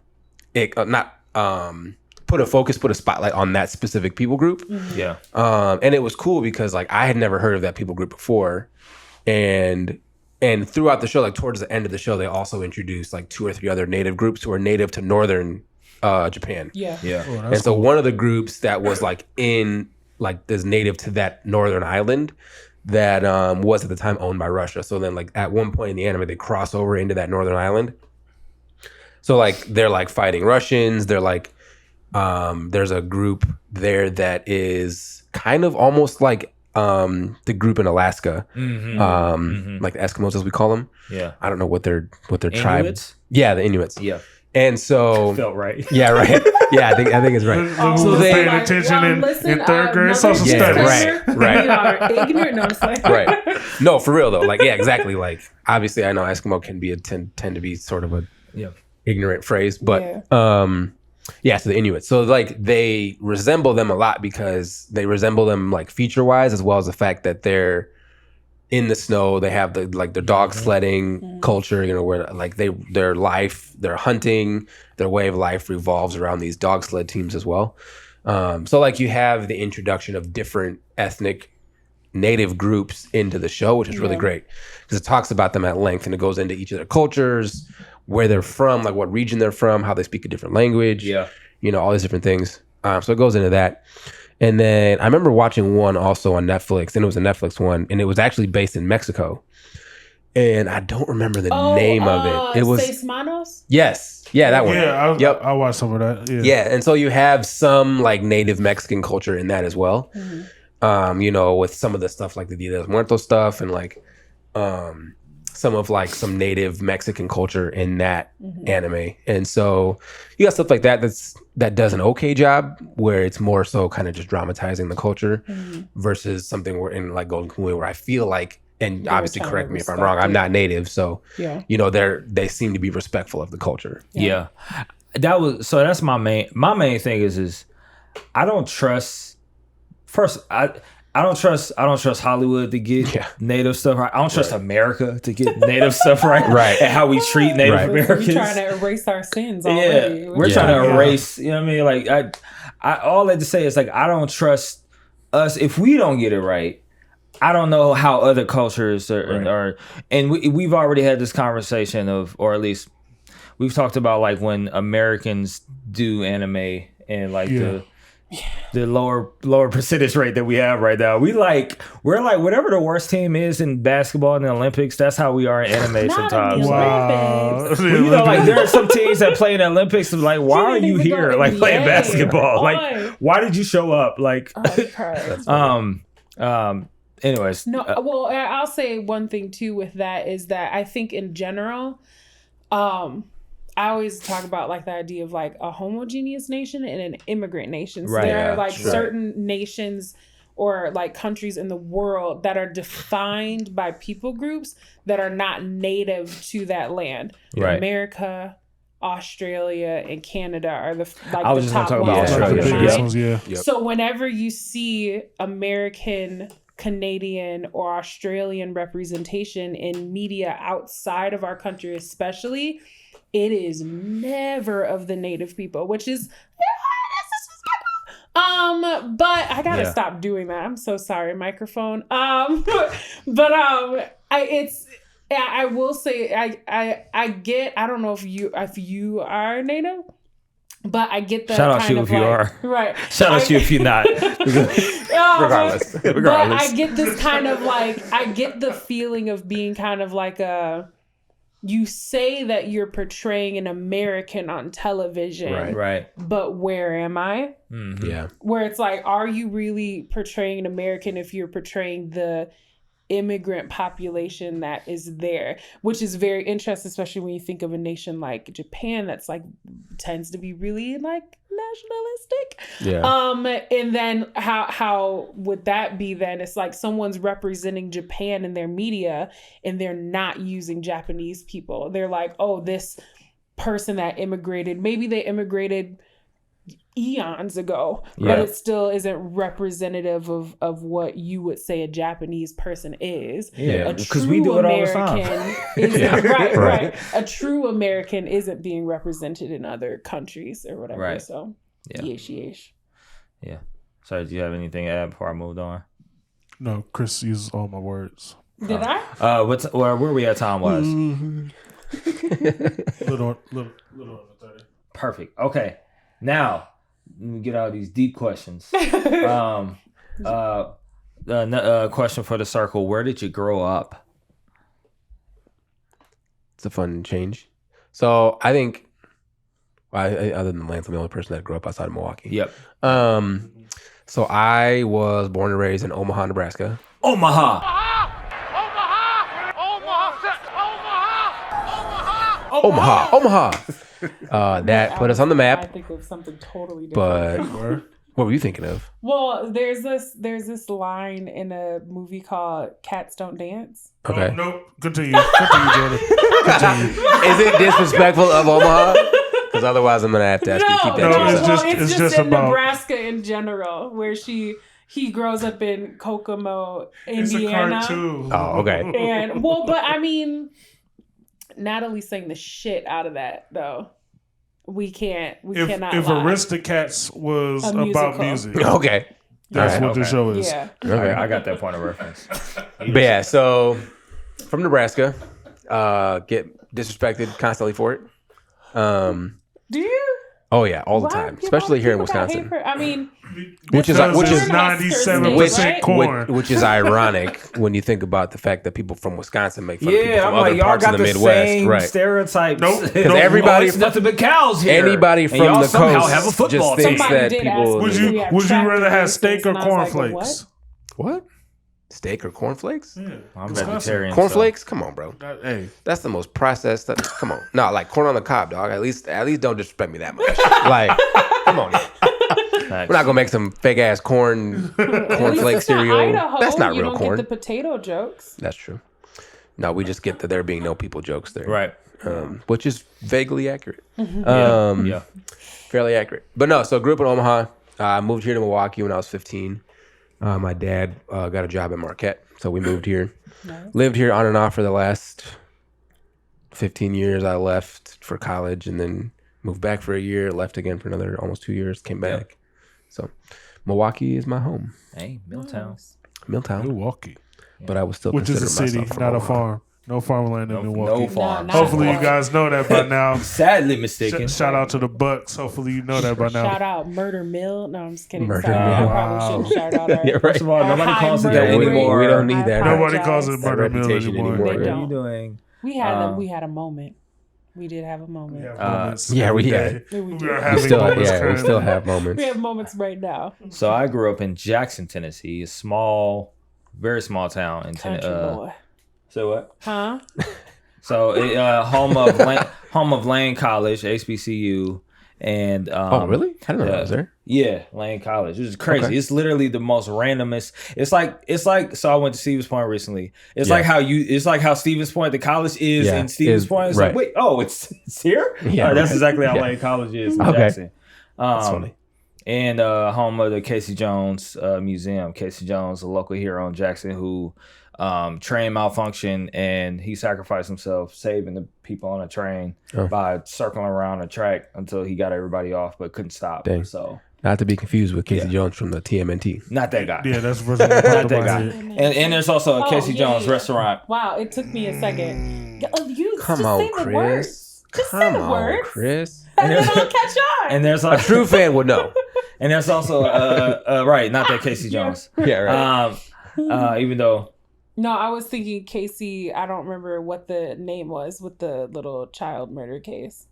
Speaker 4: a spotlight on that specific people group. And it was cool because like I had never heard of that people group before. And throughout the show, like towards the end of the show, they also introduced like 2 or 3 other native groups who are native to northern Japan.
Speaker 2: Oh,
Speaker 4: And so one of the groups that was like in like this native to that northern island that was at the time owned by Russia. So then like at one point in the anime, they cross over into that northern island. So like they're like fighting Russians. They're like there's a group there that is kind of almost like the group in Alaska, like the Eskimos as we call them. I don't know what their tribe.
Speaker 1: Inuits?
Speaker 4: Yeah, the Inuits. And so
Speaker 1: felt right.
Speaker 4: Yeah, right. Yeah, I think it's right.
Speaker 2: So they paying attention in 3rd grade social studies.
Speaker 4: Right.
Speaker 3: We are ignorant. No, I'm just like,
Speaker 4: Right. No, for real though. Like, yeah, exactly. Like, obviously, I know Eskimo can be tend to be sort of a ignorant phrase, but so the Inuit. So like they resemble them a lot because they resemble them like feature wise, as well as the fact that they're in the snow. They have their dog sledding culture, where like their life, their hunting, their way of life revolves around these dog sled teams as well. So like you have the introduction of different ethnic native groups into the show, which is really great because it talks about them at length, and it goes into each of their cultures, where they're from, like what region they're from, how they speak a different language, all these different things. So it goes into that. And then I remember watching one also on Netflix, and it was a Netflix one, and it was actually based in Mexico. And I don't remember the name of it. It was
Speaker 3: Seis Manos?
Speaker 4: Yes. Yeah, that one.
Speaker 2: Yeah, I watched some of that.
Speaker 4: Yeah, and so you have some like native Mexican culture in that as well. With some of the stuff like the Dia de los Muertos stuff, and like some of like some native Mexican culture in that anime. And so you got stuff like that that does an okay job, where it's more so kind of just dramatizing the culture versus something where in like Golden Kamuy, where I feel like, and obviously correct me if I'm wrong, I'm not native, so they seem to be respectful of the culture.
Speaker 1: That's my main thing is I don't trust I don't trust Hollywood to get native stuff right. I don't trust America to get native stuff right. And how we treat Native Americans.
Speaker 3: We're trying to erase our sins already.
Speaker 1: We're trying to erase, you know what I mean? Like I all I had to say is like I don't trust us if we don't get it right. I don't know how other cultures are and we've already had this conversation or at least we've talked about like when Americans do anime and like the lower percentage rate that we have right now. We're like whatever the worst team is in basketball in the Olympics, that's how we are in anime sometimes.
Speaker 2: Wow.
Speaker 1: Well, like there are some teams that play in the Olympics and like, why are you here like playing basketball? Like why did you show up? Like anyways.
Speaker 3: No, well, I'll say one thing too with that is that I think in general, I always talk about like the idea of like a homogeneous nation and an immigrant nation. So there are like certain nations or like countries in the world that are defined by people groups that are not native to that land. America, Australia, and Canada are the
Speaker 1: I was
Speaker 3: the
Speaker 1: just
Speaker 3: top
Speaker 1: gonna talk
Speaker 3: ones.
Speaker 1: about Australia.
Speaker 3: So whenever you see American, Canadian, or Australian representation in media outside of our country, especially, it is never of the native people, which is but I gotta stop doing that. I'm so sorry, microphone. I will say I get, I don't know if you are native, but I get the
Speaker 1: shout out to you if you are.
Speaker 3: Right.
Speaker 1: Shout out to you if you're not. Regardless.
Speaker 3: But I get this kind of like, I get the feeling of being kind of like you say that you're portraying an American on television,
Speaker 1: Right.
Speaker 3: but where am I?
Speaker 1: Mm-hmm.
Speaker 4: Yeah.
Speaker 3: Where it's like, are you really portraying an American if you're portraying the immigrant population that is there, which is very interesting, especially when you think of a nation like Japan that's like tends to be really like nationalistic.
Speaker 4: Yeah.
Speaker 3: And then how would that be then? It's like someone's representing Japan in their media and they're not using Japanese people. They're like, oh, this person that immigrated, maybe they immigrated eons ago, but it still isn't representative of what you would say a Japanese person is.
Speaker 1: Yeah,
Speaker 3: because
Speaker 1: we do it all the time.
Speaker 3: Right. A true American isn't being represented in other countries or whatever.
Speaker 1: Right.
Speaker 3: So,
Speaker 1: Yeah.
Speaker 3: yeesh.
Speaker 1: Yeah. Sorry, do you have anything to add before I moved on?
Speaker 2: No, Chris uses all my words.
Speaker 3: Did I?
Speaker 1: Where we at time wise?
Speaker 2: Little over 30.
Speaker 1: Perfect. Okay. Now, let me get out these deep questions. Question for the circle. Where did you grow up?
Speaker 4: It's a fun change. So I think, other than Lance, I'm the only person that grew up outside of Milwaukee.
Speaker 1: Yep.
Speaker 4: So I was born and raised in Omaha, Nebraska.
Speaker 1: Omaha.
Speaker 4: That put us on the
Speaker 3: I
Speaker 4: map.
Speaker 3: think of something totally different.
Speaker 4: But what were you thinking of?
Speaker 3: Well, there's this line in a movie called Cats Don't Dance.
Speaker 4: Okay.
Speaker 2: Oh, nope. Continue, Jordan. Continue.
Speaker 4: Is it disrespectful of Omaha? Because otherwise, I'm gonna have to ask you to keep that
Speaker 2: No,
Speaker 4: to
Speaker 2: it's
Speaker 4: yourself.
Speaker 2: just-
Speaker 3: it's just in
Speaker 2: about-
Speaker 3: Nebraska in general, where he grows up in Kokomo,
Speaker 2: It's a
Speaker 3: Indiana.
Speaker 2: cartoon.
Speaker 4: Oh, okay.
Speaker 3: And but I mean, Natalie sang the shit out of that though. We cannot
Speaker 2: If
Speaker 3: lie.
Speaker 2: Aristocats was
Speaker 3: A
Speaker 2: about
Speaker 3: musical.
Speaker 2: music,
Speaker 4: Okay.
Speaker 2: that's
Speaker 4: All right.
Speaker 2: what the show is.
Speaker 3: Yeah.
Speaker 4: Okay.
Speaker 1: I got that point of reference.
Speaker 4: But yeah, so from Nebraska, get disrespected constantly for it.
Speaker 3: Do you?
Speaker 4: Oh yeah, all the
Speaker 3: Why?
Speaker 4: time,
Speaker 3: Yeah,
Speaker 4: especially here in
Speaker 3: people got
Speaker 4: Wisconsin.
Speaker 3: hate for- I mean,
Speaker 4: Which is
Speaker 2: Because
Speaker 4: which
Speaker 2: it's
Speaker 4: is
Speaker 2: 97%
Speaker 3: Right?
Speaker 2: corn.
Speaker 4: which is ironic when you think about the fact that people from Wisconsin make fun of people
Speaker 1: Yeah,
Speaker 4: from
Speaker 1: I'm
Speaker 4: other
Speaker 1: like, y'all
Speaker 4: parts
Speaker 1: got
Speaker 4: of the
Speaker 1: the
Speaker 4: Midwest,
Speaker 1: same
Speaker 4: right?
Speaker 1: stereotypes.
Speaker 2: Nope.
Speaker 4: Because everybody
Speaker 1: it's
Speaker 4: from-
Speaker 1: nothing but cows here.
Speaker 4: Anybody
Speaker 1: And
Speaker 4: from
Speaker 1: y'all
Speaker 4: the
Speaker 1: somehow
Speaker 4: coast
Speaker 1: have a football
Speaker 4: just thinks
Speaker 1: team.
Speaker 3: Somebody
Speaker 4: that
Speaker 3: did
Speaker 4: people.
Speaker 3: ask
Speaker 2: Would
Speaker 3: me.
Speaker 2: you
Speaker 3: We have
Speaker 2: would you
Speaker 3: tractor
Speaker 2: rather have
Speaker 3: races,
Speaker 2: steak or
Speaker 3: and I was like,
Speaker 2: cornflakes?
Speaker 4: What? Steak or cornflakes?
Speaker 2: Yeah.
Speaker 1: I'm
Speaker 2: Wisconsin.
Speaker 1: vegetarian.
Speaker 4: Cornflakes? Come on, bro.
Speaker 2: Hey,
Speaker 4: That's the most processed. Come on, no, like corn on the cob, dog. At least don't disrespect me that much. Like, come on. We're not gonna make some fake ass cornflake cereal.
Speaker 3: Idaho,
Speaker 4: That's not
Speaker 3: you
Speaker 4: real
Speaker 3: don't
Speaker 4: corn.
Speaker 3: Get the potato jokes.
Speaker 4: That's true. No, we just get the there being no people jokes there,
Speaker 1: Right.
Speaker 4: Which is vaguely accurate.
Speaker 1: Yeah.
Speaker 4: Fairly accurate. But no, so grew up in Omaha. I moved here to Milwaukee when I was 15. My dad got a job at Marquette, so we moved here.
Speaker 3: Nice.
Speaker 4: Lived here on and off for the last 15 years. I left for college and then moved back for a year, left again for another almost 2 years, came back. So Milwaukee is my home.
Speaker 1: Hey, Milltown.
Speaker 4: Milltown.
Speaker 2: Milwaukee,
Speaker 4: But I would still
Speaker 2: which is
Speaker 4: consider
Speaker 2: a city,
Speaker 4: myself from
Speaker 2: not a
Speaker 4: Omaha.
Speaker 2: farm. No farmland in
Speaker 1: No
Speaker 2: Milwaukee.
Speaker 1: farm.
Speaker 3: not
Speaker 2: Hopefully, you
Speaker 3: farm.
Speaker 2: guys know that by now.
Speaker 1: Sadly mistaken.
Speaker 2: Shout out to the Bucks. Hopefully, you know that by now.
Speaker 3: Shout out Murder Mill. No, I'm just kidding.
Speaker 4: Murder
Speaker 3: Sorry, I
Speaker 4: Mill.
Speaker 3: probably shouldn't shout out our.
Speaker 4: Yeah, right.
Speaker 1: First of all, nobody
Speaker 3: High
Speaker 1: calls it
Speaker 3: murder
Speaker 1: that
Speaker 3: rate.
Speaker 1: anymore.
Speaker 4: We don't need that.
Speaker 3: I
Speaker 2: Nobody calls it
Speaker 3: apologize.
Speaker 2: murder
Speaker 4: That
Speaker 2: mill
Speaker 4: reputation
Speaker 2: anymore.
Speaker 4: anymore.
Speaker 3: They
Speaker 1: What are
Speaker 3: don't.
Speaker 1: you doing?
Speaker 3: We had a moment. We did have a moment.
Speaker 2: We have moments
Speaker 4: yeah, we
Speaker 2: every
Speaker 4: had-
Speaker 2: day.
Speaker 3: We
Speaker 2: We
Speaker 3: do.
Speaker 2: are
Speaker 4: We
Speaker 2: having
Speaker 4: still,
Speaker 2: moments
Speaker 4: we
Speaker 2: currently.
Speaker 4: still have moments.
Speaker 3: We have moments right now.
Speaker 1: So I grew up in Jackson, Tennessee, a small, very small town in
Speaker 3: Country
Speaker 1: Tennessee.
Speaker 3: boy.
Speaker 1: So what?
Speaker 3: Huh?
Speaker 1: So home of Lane College, HBCU, and
Speaker 4: Oh, really? I didn't know that was there.
Speaker 1: Yeah, Lane College, which is crazy.
Speaker 4: Okay.
Speaker 1: It's literally the most randomest. It's like. So I went to Stevens Point recently. It's
Speaker 4: Yeah.
Speaker 1: like how Stevens Point, the college is
Speaker 4: Yeah,
Speaker 1: in Stevens
Speaker 4: is-
Speaker 1: Point. It's
Speaker 4: right.
Speaker 1: like, wait, oh, it's here.
Speaker 4: Yeah,
Speaker 1: That's
Speaker 4: right.
Speaker 1: exactly how
Speaker 4: Yeah.
Speaker 1: Lane College is in
Speaker 4: Okay.
Speaker 1: Jackson.
Speaker 4: That's funny.
Speaker 1: And home of the Casey Jones Museum. Casey Jones, a local hero in Jackson who train malfunctioned and he sacrificed himself saving the people on a train by circling around a track until he got everybody off but couldn't stop.
Speaker 4: Dang.
Speaker 1: So
Speaker 4: Not to be confused with Casey
Speaker 1: Yeah.
Speaker 4: Jones from the TMNT.
Speaker 1: not that guy.
Speaker 2: Yeah, that's the first thing that
Speaker 1: Not
Speaker 2: popped
Speaker 1: that
Speaker 2: in my
Speaker 1: guy.
Speaker 2: head.
Speaker 1: And there's also a
Speaker 3: Oh,
Speaker 1: Casey
Speaker 3: yeah,
Speaker 1: Jones
Speaker 3: yeah.
Speaker 1: restaurant.
Speaker 3: Wow, it took me a second. You
Speaker 4: Come
Speaker 3: just
Speaker 4: on,
Speaker 3: say the words.
Speaker 4: Chris.
Speaker 3: Just say
Speaker 4: Come
Speaker 3: the
Speaker 4: on,
Speaker 3: words.
Speaker 4: Chris.
Speaker 3: And then I'll catch on.
Speaker 1: And there's
Speaker 4: A
Speaker 1: like
Speaker 4: true fan would know.
Speaker 1: and there's also right, not that Casey Jones.
Speaker 4: Yeah, right.
Speaker 1: Even though
Speaker 3: No, I was thinking Casey. I don't remember what the name was with the little child murder case.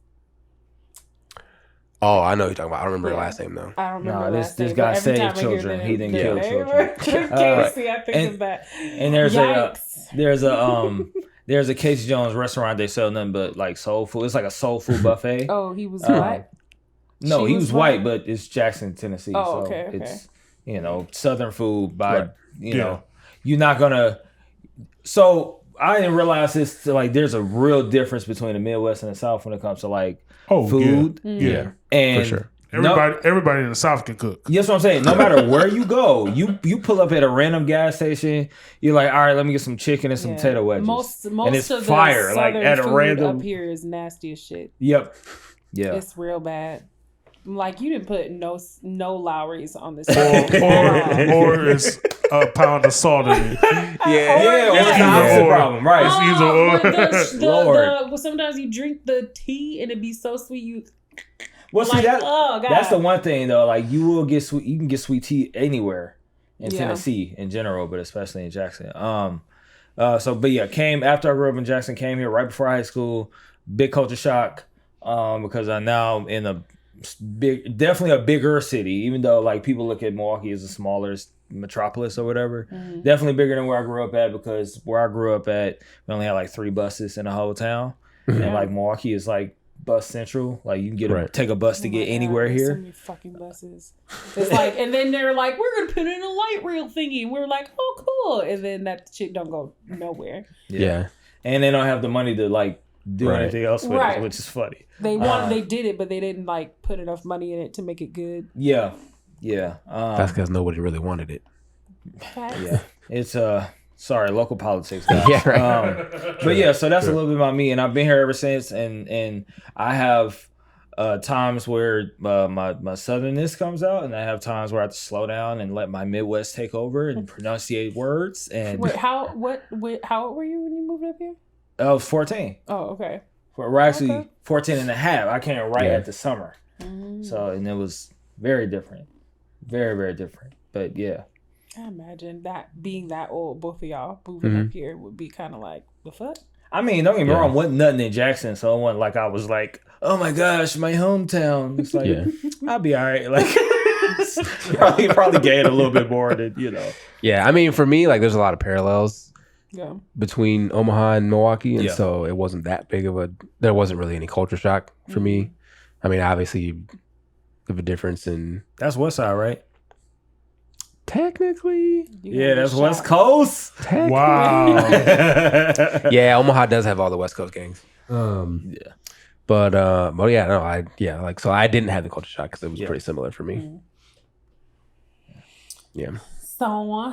Speaker 4: Oh, I know what you're talking about. I don't remember her last name though.
Speaker 3: I don't remember
Speaker 1: No,
Speaker 3: last
Speaker 1: this
Speaker 3: name.
Speaker 1: guy
Speaker 3: but every
Speaker 1: saved
Speaker 3: time I hear
Speaker 1: children.
Speaker 3: the
Speaker 1: He didn't
Speaker 3: the
Speaker 1: kill
Speaker 3: name
Speaker 1: children.
Speaker 3: Casey, I think of that.
Speaker 1: And there's a Casey Jones restaurant. They sell nothing but like soul food. It's like a soul food buffet.
Speaker 3: Oh, he was black?
Speaker 1: No,
Speaker 3: She
Speaker 1: he
Speaker 3: was
Speaker 1: was white,
Speaker 3: black?
Speaker 1: but it's Jackson, Tennessee.
Speaker 3: Oh,
Speaker 1: so
Speaker 3: okay.
Speaker 1: It's, Southern food by,
Speaker 4: Right.
Speaker 1: You're not gonna. So I didn't realize this. Like, there's a real difference between the Midwest and the South when it comes to like food.
Speaker 2: Yeah.
Speaker 1: And
Speaker 4: For sure.
Speaker 2: Everybody in the South can cook.
Speaker 1: That's what I'm saying. No matter where you go, you pull up at a random gas station. You're like, all right, let me get some chicken and some potato wedges.
Speaker 3: Most
Speaker 1: and it's
Speaker 3: of
Speaker 1: fire.
Speaker 3: the
Speaker 1: Like
Speaker 3: southern
Speaker 1: at a
Speaker 3: food
Speaker 1: random.
Speaker 3: up here is nasty as shit.
Speaker 1: Yep. Yeah.
Speaker 3: It's real bad. Like, you didn't put no Lowry's on this.
Speaker 2: or it's a pound of salt in it.
Speaker 1: Or it's not the problem, right?
Speaker 2: It's either or.
Speaker 3: Sometimes you drink the tea and it be so sweet.
Speaker 1: Well, see,
Speaker 3: like, oh, God.
Speaker 1: that's the one thing though. Like, you will get sweet. You can get sweet tea anywhere in
Speaker 3: Yeah.
Speaker 1: Tennessee in general, but especially in Jackson. Came after I grew up in Jackson. Came here right before high school. Big culture shock, because I'm now in definitely a bigger city. Even though like people look at Milwaukee as a smaller metropolis or whatever, definitely bigger than where I grew up at. Because where I grew up at, we only had like 3 buses in the whole town, and like Milwaukee is like bus central. Like, you can get take a bus to get anywhere here.
Speaker 3: So many fucking buses. It's like, and then they're like, we're gonna put in a light rail thingy. And we're like, oh, cool. And then that shit don't go nowhere.
Speaker 4: Yeah.
Speaker 1: And they don't have the money to like do anything else with it, which is funny.
Speaker 3: They did it, but they didn't like put enough money in it to make it good.
Speaker 1: Yeah.
Speaker 4: That's because nobody really wanted it.
Speaker 1: Yeah. It's sorry, local politics, guys.
Speaker 4: Yeah, right.
Speaker 1: But yeah, so that's a little bit about me, and I've been here ever since. And I have times where my southernness comes out, and I have times where I have to slow down and let my Midwest take over and pronunciate words. And
Speaker 3: Wait, how old were you when you moved up here?
Speaker 1: I was 14.
Speaker 3: Oh, okay.
Speaker 1: We're actually 14 and a half. I came right at the summer. So, and it was very different. Very, very different. But yeah.
Speaker 3: I imagine that being that old, both of y'all moving up here would be kind of like, the fuck?
Speaker 1: I mean, don't get me wrong, wasn't nothing in Jackson, so it wasn't like I was like, oh my gosh, my hometown. It's like, I'll be all right. Like, probably gained a little bit more than,
Speaker 4: Yeah, I mean, for me, like, there's a lot of parallels
Speaker 3: between
Speaker 4: Omaha and Milwaukee, and so it wasn't that big of there wasn't really any culture shock for me. I mean, obviously, of a difference in...
Speaker 1: That's West Side, right?
Speaker 4: Technically.
Speaker 1: Yeah, that's West Coast.
Speaker 2: Wow.
Speaker 4: Yeah, Omaha does have all the West Coast gangs. But yeah, no, so I didn't have the culture shock because it was pretty similar for me. Yeah.
Speaker 3: So,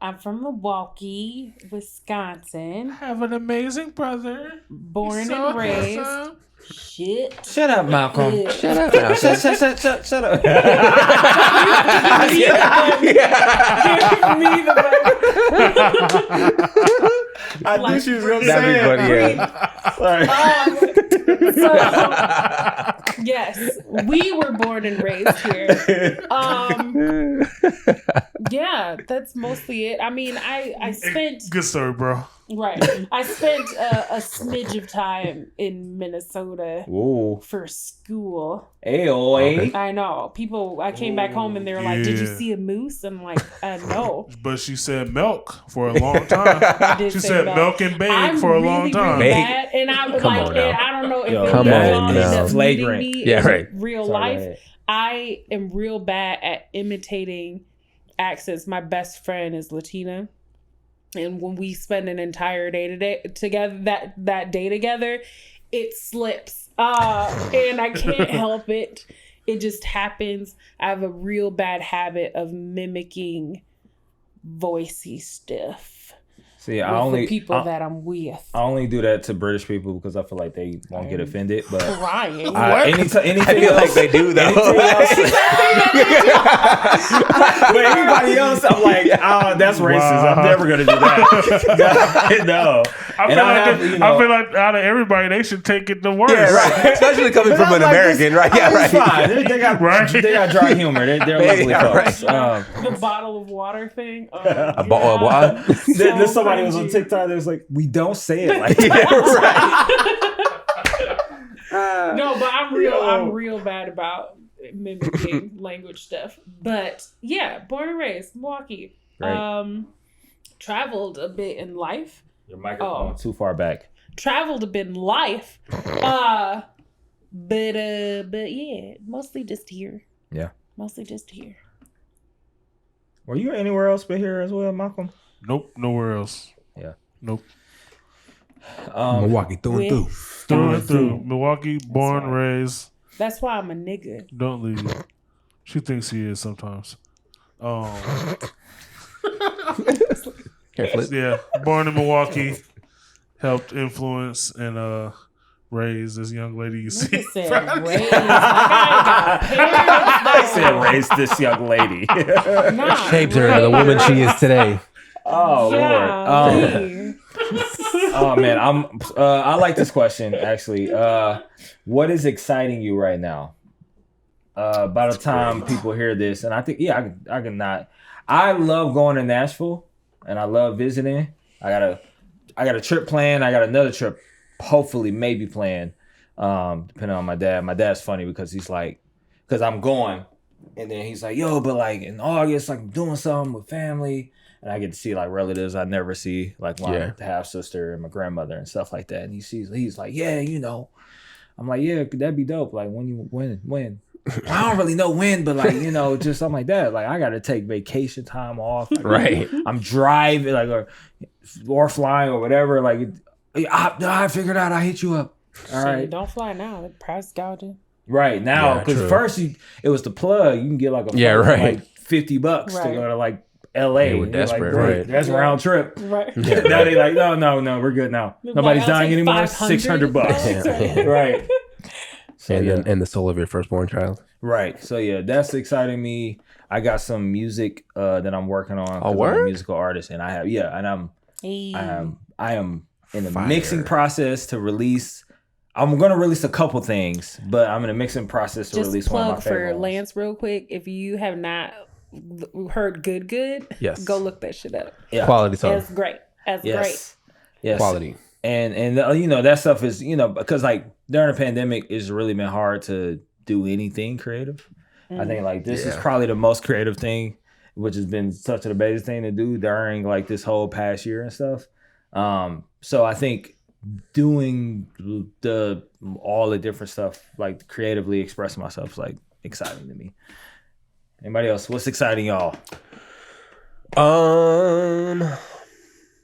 Speaker 3: I'm from Milwaukee, Wisconsin.
Speaker 2: I have an amazing brother.
Speaker 3: Born and raised.
Speaker 2: Awesome.
Speaker 3: Shit.
Speaker 1: Shut up, Malcolm.
Speaker 3: Yeah.
Speaker 1: Shut up. Shut up. I knew she was going to say it.
Speaker 3: Sorry. Yes, we were born and raised here. Yeah, that's mostly it. I mean, I spent...
Speaker 2: Good story, bro.
Speaker 3: Right. I spent a smidge of time in Minnesota for school.
Speaker 1: Hey,
Speaker 3: I know. I came back home and they were like, did you see a moose? I'm like, no.
Speaker 2: But she said milk for a long time. She said milk and bake for a long time.
Speaker 3: Really bad, and I was like, I don't know if
Speaker 4: Come on,
Speaker 3: end up
Speaker 1: flagrant.
Speaker 3: meeting me
Speaker 4: Yeah, right.
Speaker 3: in real life. I am real bad at imitating accents. My best friend is Latina. And when we spend an entire day together, that day together, it slips. And I can't help it. It just happens. I have a real bad habit of mimicking voicey stuff.
Speaker 1: See,
Speaker 3: the people that I'm with.
Speaker 1: I only do that to British people because I feel like they won't get offended. But
Speaker 3: crying.
Speaker 1: Anything
Speaker 4: I feel
Speaker 1: else,
Speaker 4: like they do though.
Speaker 1: But everybody else, I'm like, that's racist. I'm never gonna do that. No.
Speaker 2: I feel like out of everybody, they should take it the worst.
Speaker 4: Yeah, right. Especially coming from an American, right? Yeah, right.
Speaker 1: Fine. They got dry humor. They're lovely folks.
Speaker 3: The bottle of water thing.
Speaker 4: A bottle of water.
Speaker 1: There's somebody somebody was on
Speaker 3: you.
Speaker 1: TikTok that was like, we don't say it like that. Right.
Speaker 3: No, but I'm real bad about mimicking language stuff. But yeah, born and raised, Milwaukee.
Speaker 1: Right.
Speaker 3: Traveled a bit in life.
Speaker 1: Your microphone too far back.
Speaker 3: Traveled a bit in life. But yeah, mostly just here.
Speaker 1: Yeah.
Speaker 3: Mostly just here.
Speaker 1: Were you anywhere else but here as well, Malcolm?
Speaker 2: Nope, nowhere else.
Speaker 1: Yeah.
Speaker 2: Nope.
Speaker 4: Milwaukee through and through.
Speaker 2: Milwaukee, born, raised.
Speaker 3: That's why I'm a nigga.
Speaker 2: Don't leave. She thinks he is sometimes. Yeah, born in Milwaukee, helped influence and raise this young lady you see.
Speaker 3: Said raise. I
Speaker 1: said raise this young lady.
Speaker 4: Shaped her into the woman she is today.
Speaker 1: Oh Lord. Oh man, I like this question actually. What is exciting you right now? By the time people hear this, and I think I can not. I love going to Nashville and I love visiting. I got a trip planned. I got another trip hopefully maybe planned. Depending on my dad. My dad's funny because he's like, because I'm going and then he's like, yo, but like in August, like I'm doing something with family. And I get to see like relatives I never see, like my half sister and my grandmother and stuff like that. And he's like, yeah, you know. I'm like, yeah, that'd be dope. Like when? I don't really know when, but like, you know, just something like that. Like I got to take vacation time off. Like,
Speaker 4: right.
Speaker 1: I'm driving like or flying or whatever. Like I figured out. I hit you up. All right.
Speaker 3: Don't fly now. The price gouging.
Speaker 1: Right now, because first it was the plug. You can get like a like $50 to go to like LA.
Speaker 4: We're desperate,
Speaker 1: like,
Speaker 4: right?
Speaker 1: That's round trip.
Speaker 3: Right.
Speaker 1: Now they like, no, we're good now. Nobody's dying anymore. $600. Right. So,
Speaker 4: and the soul of your firstborn child.
Speaker 1: Right. So yeah, that's exciting me. I got some music that I'm working on.
Speaker 4: Oh, word?
Speaker 1: I'm a musical artist, and I am in the mixing process to release. I'm gonna release a couple things, but I'm in a mixing process to release one of my favorite
Speaker 3: for
Speaker 1: ones.
Speaker 3: Lance real quick. If you have not heard good,
Speaker 4: yes,
Speaker 3: go look that shit up.
Speaker 1: Yeah.
Speaker 4: Quality song.
Speaker 3: It's great. Great.
Speaker 1: Yes.
Speaker 4: Quality.
Speaker 1: And you know that stuff is, you know, because like during the pandemic it's really been hard to do anything creative. I think like this is probably the most creative thing, which has been such an amazing thing to do during like this whole past year and stuff. So I think doing all the different stuff, like creatively expressing myself, is like exciting to me. Anybody else? What's exciting y'all?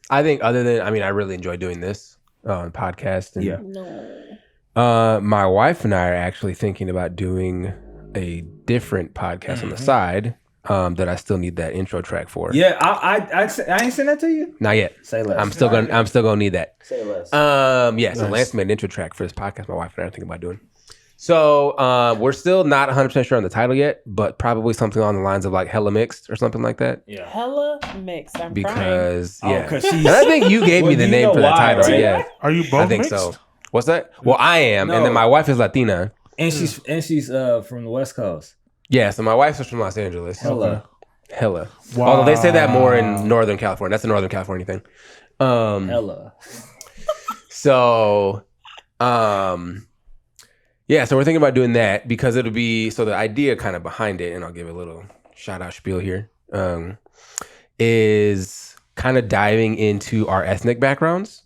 Speaker 4: I think other than, I really enjoy doing this podcast. And, my wife and I are actually thinking about doing a different podcast on the side that I still need that intro track for.
Speaker 1: Yeah, I ain't sent that to you.
Speaker 4: Not yet.
Speaker 1: Say less.
Speaker 4: I'm still gonna need that.
Speaker 1: Say less.
Speaker 4: So Lance made an intro track for this podcast. My wife and I are thinking about doing. So we're still not 100% sure on the title yet, but probably something on the lines of like Hella Mixed or something like that.
Speaker 1: Yeah.
Speaker 3: Hella Mixed. I'm
Speaker 4: because
Speaker 3: crying.
Speaker 4: And I think you gave me the name for that title. Right? Yeah.
Speaker 2: Are you both
Speaker 4: I think
Speaker 2: mixed?
Speaker 4: so. What's that? Well, I am, and then my wife is Latina,
Speaker 1: and she's from the West Coast.
Speaker 4: Yeah, so my wife is from Los Angeles.
Speaker 1: Hella.
Speaker 4: Wow. Although they say that more in Northern California. That's a Northern California thing.
Speaker 1: Hella.
Speaker 4: So, yeah, so we're thinking about doing that because it'll be, so the idea kind of behind it, and I'll give a little shout out spiel here, is kind of diving into our ethnic backgrounds.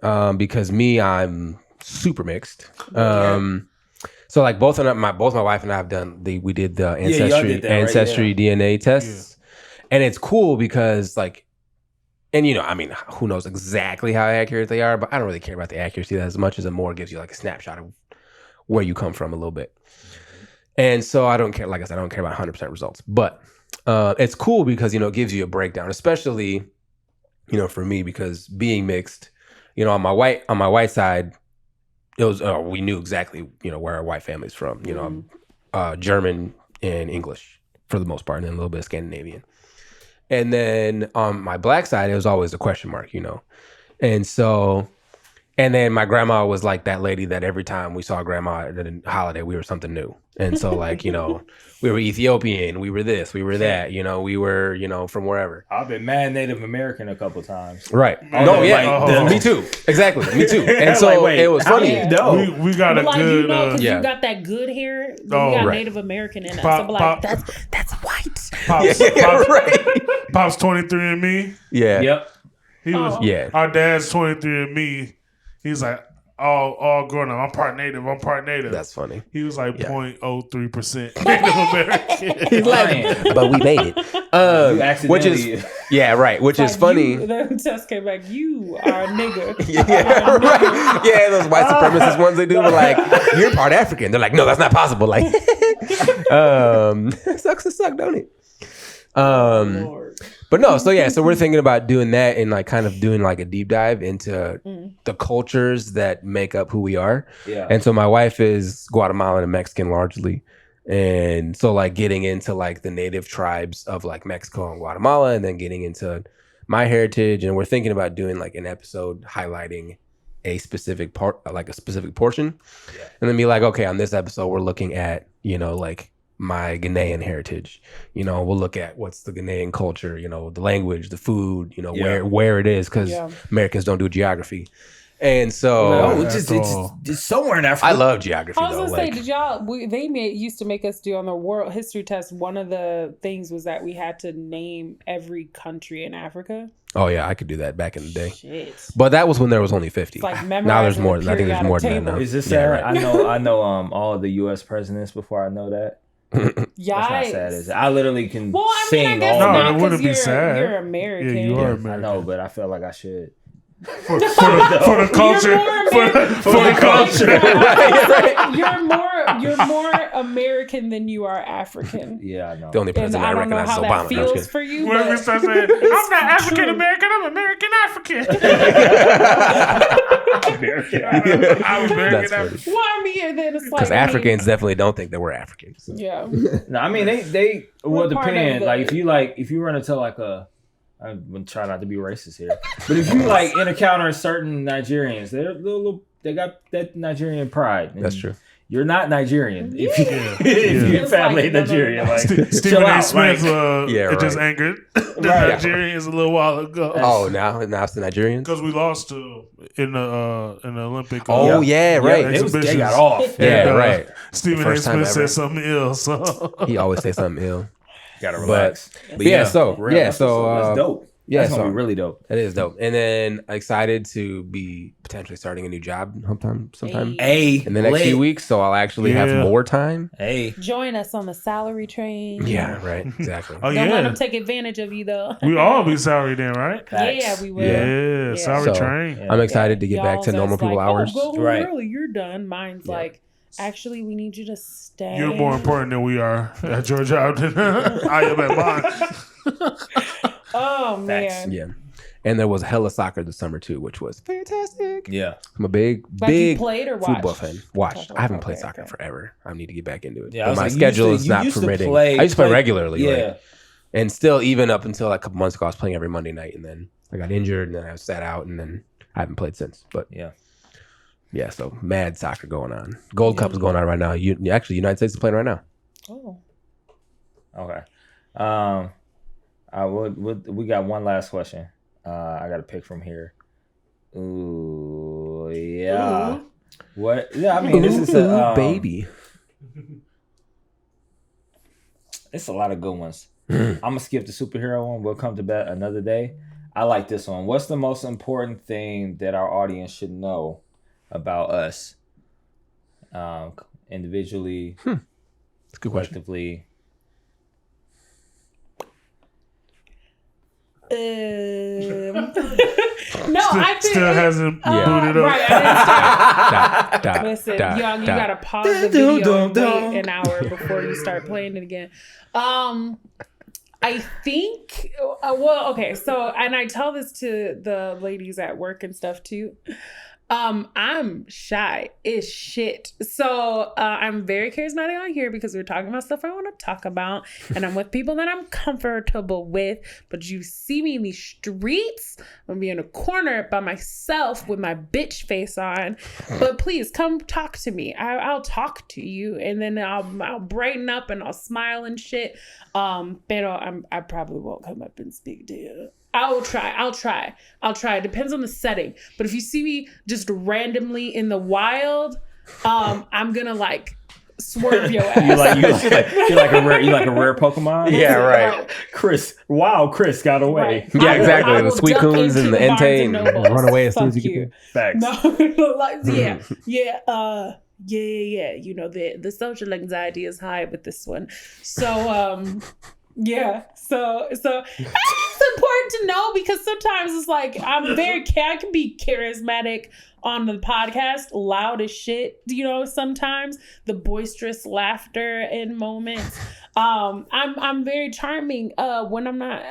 Speaker 4: Because I'm super mixed. So like both my wife and I have done we did the ancestry DNA tests, and it's cool because like, and you know, who knows exactly how accurate they are, but I don't really care about the accuracy as much as it more gives you like a snapshot of where you come from a little bit. And so I don't care, like I said, I don't care about 100% results, but it's cool because, you know, it gives you a breakdown, especially, you know, for me, because being mixed, you know, on my white side, it was we knew exactly, you know, where our white family's from. You know, German and English for the most part, and then a little bit of Scandinavian. And then on my black side, it was always a question mark, you know. And so, And then my grandma was like that lady that every time we saw grandma at a holiday, we were something new. And so like, you know, we were Ethiopian, we were this, we were that, you know, we were, you know, from wherever.
Speaker 1: I've been mad Native American a couple times.
Speaker 4: Right.
Speaker 1: Oh,
Speaker 4: No, yeah.
Speaker 1: like,
Speaker 4: Me too. Exactly. Me too. And so
Speaker 1: Like, wait,
Speaker 4: it was
Speaker 1: how
Speaker 4: funny.
Speaker 1: do you know?
Speaker 2: We got a
Speaker 3: But like,
Speaker 2: good.
Speaker 3: you know, because
Speaker 4: yeah.
Speaker 3: you got that good hair, you
Speaker 2: Oh,
Speaker 3: got
Speaker 4: right.
Speaker 3: Native American in us.
Speaker 2: Pop-
Speaker 3: So be
Speaker 2: pop-
Speaker 3: like, that's white.
Speaker 2: Pops,
Speaker 4: Right.
Speaker 2: Pops 23 and me.
Speaker 4: Yeah.
Speaker 1: Yep.
Speaker 2: He was.
Speaker 3: Oh.
Speaker 4: Yeah.
Speaker 2: Our dad's 23 and me. He's like all grown up. I'm part Native. I'm part Native.
Speaker 4: That's funny.
Speaker 2: He was like
Speaker 4: Yeah.
Speaker 2: 0.03% Native American.
Speaker 4: He's like, but we made it. Which is yeah, right. Which is funny.
Speaker 3: The test came back. You are a nigga.
Speaker 4: Yeah, right. Yeah, those white supremacist ones they do were like, you're part African. They're like, no, that's not possible. Like, sucks to suck, don't it?
Speaker 3: Lord.
Speaker 4: But no, so yeah, so we're thinking about doing that and like kind of doing like a deep dive into the cultures that make up who we are.
Speaker 1: Yeah.
Speaker 4: And so my wife is Guatemalan and Mexican largely. And so like getting into like the native tribes of like Mexico and Guatemala and then getting into my heritage. And we're thinking about doing like an episode highlighting a specific part, like a specific portion.
Speaker 1: Yeah.
Speaker 4: And then be like, okay, on this episode, we're looking at, you know, like my Ghanaian heritage. You know, we'll look at what's the Ghanaian culture, you know, the language, the food, you know, where it is, because Americans don't do geography. And so
Speaker 1: it's somewhere in Africa.
Speaker 4: I love geography.
Speaker 3: I was
Speaker 4: though.
Speaker 3: gonna
Speaker 4: Like,
Speaker 3: say, did y'all? Used to make us do on the world history test. One of the things was that we had to name every country in Africa.
Speaker 4: oh yeah, I could do that back in the day.
Speaker 3: Shit.
Speaker 4: But that was when there was only 50.
Speaker 3: It's like
Speaker 4: Now there's
Speaker 3: memorizing
Speaker 4: more.
Speaker 3: the
Speaker 4: I think there's more than that
Speaker 3: periodic
Speaker 4: now.
Speaker 1: Is this
Speaker 4: Yeah,
Speaker 1: sad?
Speaker 4: right.
Speaker 1: I know all of the U.S. presidents before I know that. That's not sad, is it? I literally can
Speaker 3: Well, I
Speaker 1: sing
Speaker 3: mean, I guess
Speaker 1: all
Speaker 2: No,
Speaker 3: not
Speaker 2: it wouldn't
Speaker 3: 'cause
Speaker 2: be sad.
Speaker 3: You're American.
Speaker 2: Yeah, you are
Speaker 1: I
Speaker 2: American.
Speaker 1: know, but I feel like I should.
Speaker 2: For the culture. For the culture.
Speaker 3: You're more American than you are African.
Speaker 1: Yeah, I know.
Speaker 4: The only
Speaker 3: And
Speaker 4: president I
Speaker 3: I don't know
Speaker 4: recognize is
Speaker 3: how
Speaker 4: Obama.
Speaker 3: that
Speaker 4: No, I'm
Speaker 3: feels
Speaker 4: just
Speaker 3: for you.
Speaker 2: Whenever we
Speaker 3: But
Speaker 2: start saying, I'm not African American, I'm American African.
Speaker 1: American.
Speaker 2: I'm
Speaker 4: That's
Speaker 2: American
Speaker 4: funny.
Speaker 2: African.
Speaker 3: well, I mean, then it's like
Speaker 4: Because Africans definitely don't think that we're Africans.
Speaker 3: Yeah.
Speaker 1: No, I mean they will
Speaker 3: What part of
Speaker 1: depend.
Speaker 3: the-
Speaker 1: Like if you run into like I'm gonna try not to be racist here, but if you like encounter certain Nigerians, they got that Nigerian pride. And
Speaker 4: That's true.
Speaker 1: You're not Nigerian if you
Speaker 2: Yeah.
Speaker 1: if your
Speaker 3: It's
Speaker 1: family
Speaker 3: like, no, no,
Speaker 1: Nigerian.
Speaker 3: no.
Speaker 1: Like,
Speaker 2: Stephen
Speaker 1: chill
Speaker 2: A.
Speaker 1: out,
Speaker 2: Smith,
Speaker 1: like-
Speaker 4: Yeah,
Speaker 2: it just
Speaker 4: right.
Speaker 2: angered the
Speaker 1: Right.
Speaker 2: Nigerians a little while ago.
Speaker 4: Oh, now it's the Nigerians?
Speaker 2: Because we lost to in the Olympic.
Speaker 4: Oh, yeah, right.
Speaker 1: they
Speaker 2: exhibitions.
Speaker 1: got off.
Speaker 4: Yeah,
Speaker 2: And,
Speaker 4: right.
Speaker 2: Stephen A.
Speaker 4: First time
Speaker 2: Smith
Speaker 4: ever.
Speaker 2: said something ill, so
Speaker 4: He always say something ill.
Speaker 1: Gotta relax. But
Speaker 4: yeah, so,
Speaker 1: for real,
Speaker 4: yeah,
Speaker 1: that's
Speaker 4: so,
Speaker 1: what's up. That's dope.
Speaker 4: yeah,
Speaker 1: That's gonna
Speaker 4: so-
Speaker 1: be really dope.
Speaker 4: That is dope. And then excited to be potentially starting a new job sometime
Speaker 1: Hey,
Speaker 4: in the next few weeks. So I'll actually have
Speaker 2: Yeah.
Speaker 4: more time.
Speaker 1: Hey,
Speaker 3: Join us on the salary train.
Speaker 4: Yeah, right. Exactly.
Speaker 2: oh
Speaker 3: Don't let
Speaker 2: yeah,
Speaker 3: them take advantage of you though.
Speaker 2: we all be sorry then, right?
Speaker 3: Yeah, we will.
Speaker 2: Yeah, sorry
Speaker 4: So,
Speaker 2: train.
Speaker 1: Yeah.
Speaker 4: I'm excited to get back
Speaker 3: Y'all's
Speaker 4: to normal
Speaker 3: just
Speaker 4: people
Speaker 3: like,
Speaker 4: hours.
Speaker 3: Oh, go
Speaker 1: Right.
Speaker 3: early, you're done. Mine's
Speaker 4: Yeah.
Speaker 3: like, actually, we need you to stay.
Speaker 2: You're more important than we are at your job than I am at mine.
Speaker 3: Oh
Speaker 1: Facts.
Speaker 3: man.
Speaker 4: Yeah. And there was hella soccer this summer too, which was fantastic.
Speaker 1: Yeah.
Speaker 4: I'm a big
Speaker 3: Like you
Speaker 4: big
Speaker 3: played or
Speaker 4: football
Speaker 3: watched?
Speaker 4: fan. Watched. I haven't played
Speaker 3: Okay,
Speaker 4: soccer
Speaker 3: okay.
Speaker 4: forever. I need to get back into it.
Speaker 1: Yeah, I
Speaker 4: But
Speaker 1: was
Speaker 4: my
Speaker 1: like, you
Speaker 4: schedule
Speaker 1: used
Speaker 4: is
Speaker 1: to-
Speaker 4: not
Speaker 1: you used to
Speaker 4: permitting.
Speaker 1: play-
Speaker 4: I used to play
Speaker 1: play-
Speaker 4: regularly.
Speaker 1: Yeah.
Speaker 4: Right? And still, even up until like a couple months ago, I was playing every Monday night, and then I got injured, and then I sat out, and then I haven't played since. But yeah, so mad soccer going on. Gold Cup is going on right now. Actually, United States is playing right now.
Speaker 3: Oh.
Speaker 1: Okay. We got one last question. I got to pick from here. Ooh, yeah.
Speaker 3: Ooh.
Speaker 1: What? Yeah, I mean, this is a
Speaker 4: baby.
Speaker 1: It's a lot of good ones. I'm gonna skip the superhero one. We'll come to that another day. I like this one. What's the most important thing that our audience should know about us, individually,
Speaker 4: That's a good question.
Speaker 1: collectively?
Speaker 3: No, I think
Speaker 2: Still hasn't booted up.
Speaker 3: Right, I didn't start.
Speaker 4: Dot,
Speaker 3: Listen,
Speaker 4: dot,
Speaker 3: young, you
Speaker 4: dot.
Speaker 3: gotta pause the video and wait an hour before you start playing it again. I think, well, okay, so, and I tell this to the ladies at work and stuff too. I'm shy as shit. So I'm very charismatic on here because we're talking about stuff I want to talk about, and I'm with people that I'm comfortable with. But you see me in these streets, I'm gonna be in a corner by myself with my bitch face on. But please come talk to me. I'll talk to you, and then I'll brighten up and I'll smile and shit. Pero I probably won't come up and speak to you. I'll try. It depends on the setting. But if you see me just randomly in the wild, I'm gonna like swerve your ass.
Speaker 1: you like a rare Pokemon?
Speaker 4: Yeah, right.
Speaker 1: Chris got away.
Speaker 3: Right.
Speaker 4: Yeah, exactly.
Speaker 3: I
Speaker 4: The
Speaker 3: will
Speaker 4: Suicunes
Speaker 3: duck
Speaker 4: and the
Speaker 3: into Barnes
Speaker 4: Entei
Speaker 3: and
Speaker 4: and
Speaker 3: Nobles.
Speaker 4: run away as soon as
Speaker 3: Fuck
Speaker 4: you get there.
Speaker 1: Facts.
Speaker 3: No, like, yeah. You know, the social anxiety is high with this one. So, yeah. So it's important to know because sometimes it's like I can be charismatic on the podcast, loud as shit, you know, sometimes the boisterous laughter in moments. I'm very charming when I'm not,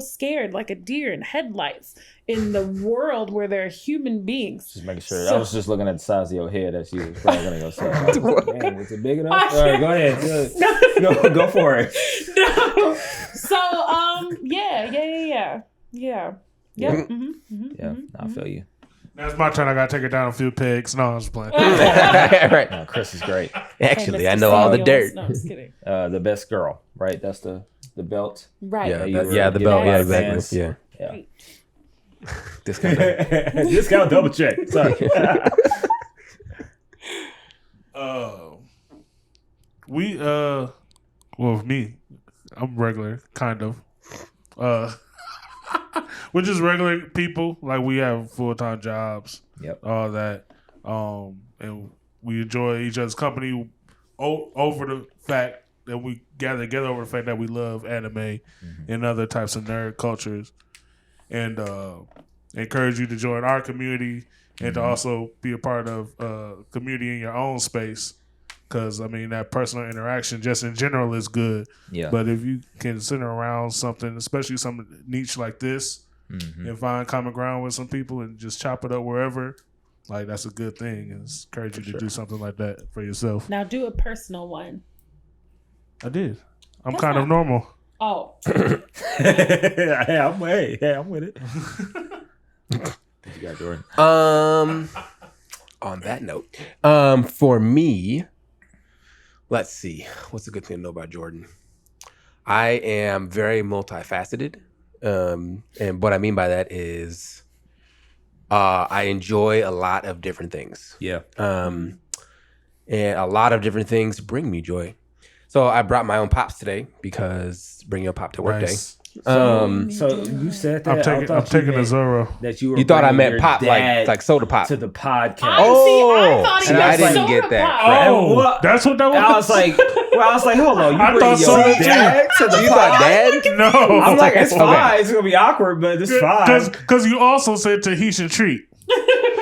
Speaker 3: scared like a deer in headlights in the world where there are human beings.
Speaker 1: Just making sure. I was just looking at the size of your head that you was probably gonna go say. Dang, is it big enough? All right, go ahead. Go for it.
Speaker 3: No. So, yeah. Yeah.
Speaker 1: I feel you.
Speaker 2: Now it's my turn. I gotta take it down a few pigs. No, I'm just playing.
Speaker 4: Right.
Speaker 1: No, Chris is great.
Speaker 4: Actually,
Speaker 3: Hey,
Speaker 4: I
Speaker 3: Mr.
Speaker 4: know all the
Speaker 3: Samuels.
Speaker 4: dirt.
Speaker 3: No, I'm just kidding.
Speaker 1: The best girl, right? That's the belt.
Speaker 3: Right.
Speaker 4: Yeah,
Speaker 1: you were
Speaker 4: the
Speaker 1: getting
Speaker 4: belt.
Speaker 1: a
Speaker 4: Yeah,
Speaker 1: lot of
Speaker 4: exactly.
Speaker 1: fans.
Speaker 4: Yeah.
Speaker 3: Right.
Speaker 4: Discount.
Speaker 1: Discount double check. Sorry.
Speaker 2: Me, I'm regular, kind of. We're just regular people. Like we have full-time jobs.
Speaker 1: Yep.
Speaker 2: All that. And we enjoy each other's company over the fact that we gather together over the fact that we love anime and other types of nerd cultures. And encourage you to join our community and to also be a part of community in your own space. Because, I mean, that personal interaction just in general is good.
Speaker 1: Yeah.
Speaker 2: But if you can center around something, especially some niche like this, and find common ground with some people and just chop it up wherever, like, that's a good thing. And encourage you to do something like that for yourself.
Speaker 3: Now do a personal one.
Speaker 2: I did. I'm
Speaker 3: That's
Speaker 2: kind of
Speaker 3: not-
Speaker 2: normal.
Speaker 3: Oh.
Speaker 1: Hey, I'm with it. What you got, Jordan?
Speaker 4: On that note, for me, let's see. What's a good thing to know about Jordan? I am very multifaceted. And what I mean by that is I enjoy a lot of different things.
Speaker 1: Yeah.
Speaker 4: And a lot of different things bring me joy. So I brought my own pops today because bring your pop to work
Speaker 2: Nice.
Speaker 4: day.
Speaker 1: So you said that
Speaker 2: I'm taking a Zoro.
Speaker 1: that you were
Speaker 4: You thought I
Speaker 1: bringing
Speaker 4: meant
Speaker 1: your
Speaker 4: pop
Speaker 1: dad
Speaker 4: like soda pop.
Speaker 1: to the podcast.
Speaker 3: I thought
Speaker 4: see,
Speaker 3: he
Speaker 4: I
Speaker 3: meant
Speaker 4: didn't
Speaker 3: soda
Speaker 4: get that.
Speaker 3: pop.
Speaker 4: Right.
Speaker 2: Oh, that's what that was?
Speaker 1: I was like, hold on. You
Speaker 2: I
Speaker 1: bring
Speaker 2: thought
Speaker 1: your
Speaker 2: so, too.
Speaker 1: dad to the
Speaker 4: You thought
Speaker 1: pod?
Speaker 4: dad?
Speaker 2: No.
Speaker 1: I'm like, it's
Speaker 4: Okay.
Speaker 1: fine. It's gonna be awkward, but it's fine.
Speaker 2: Because you also said Tahitian treat.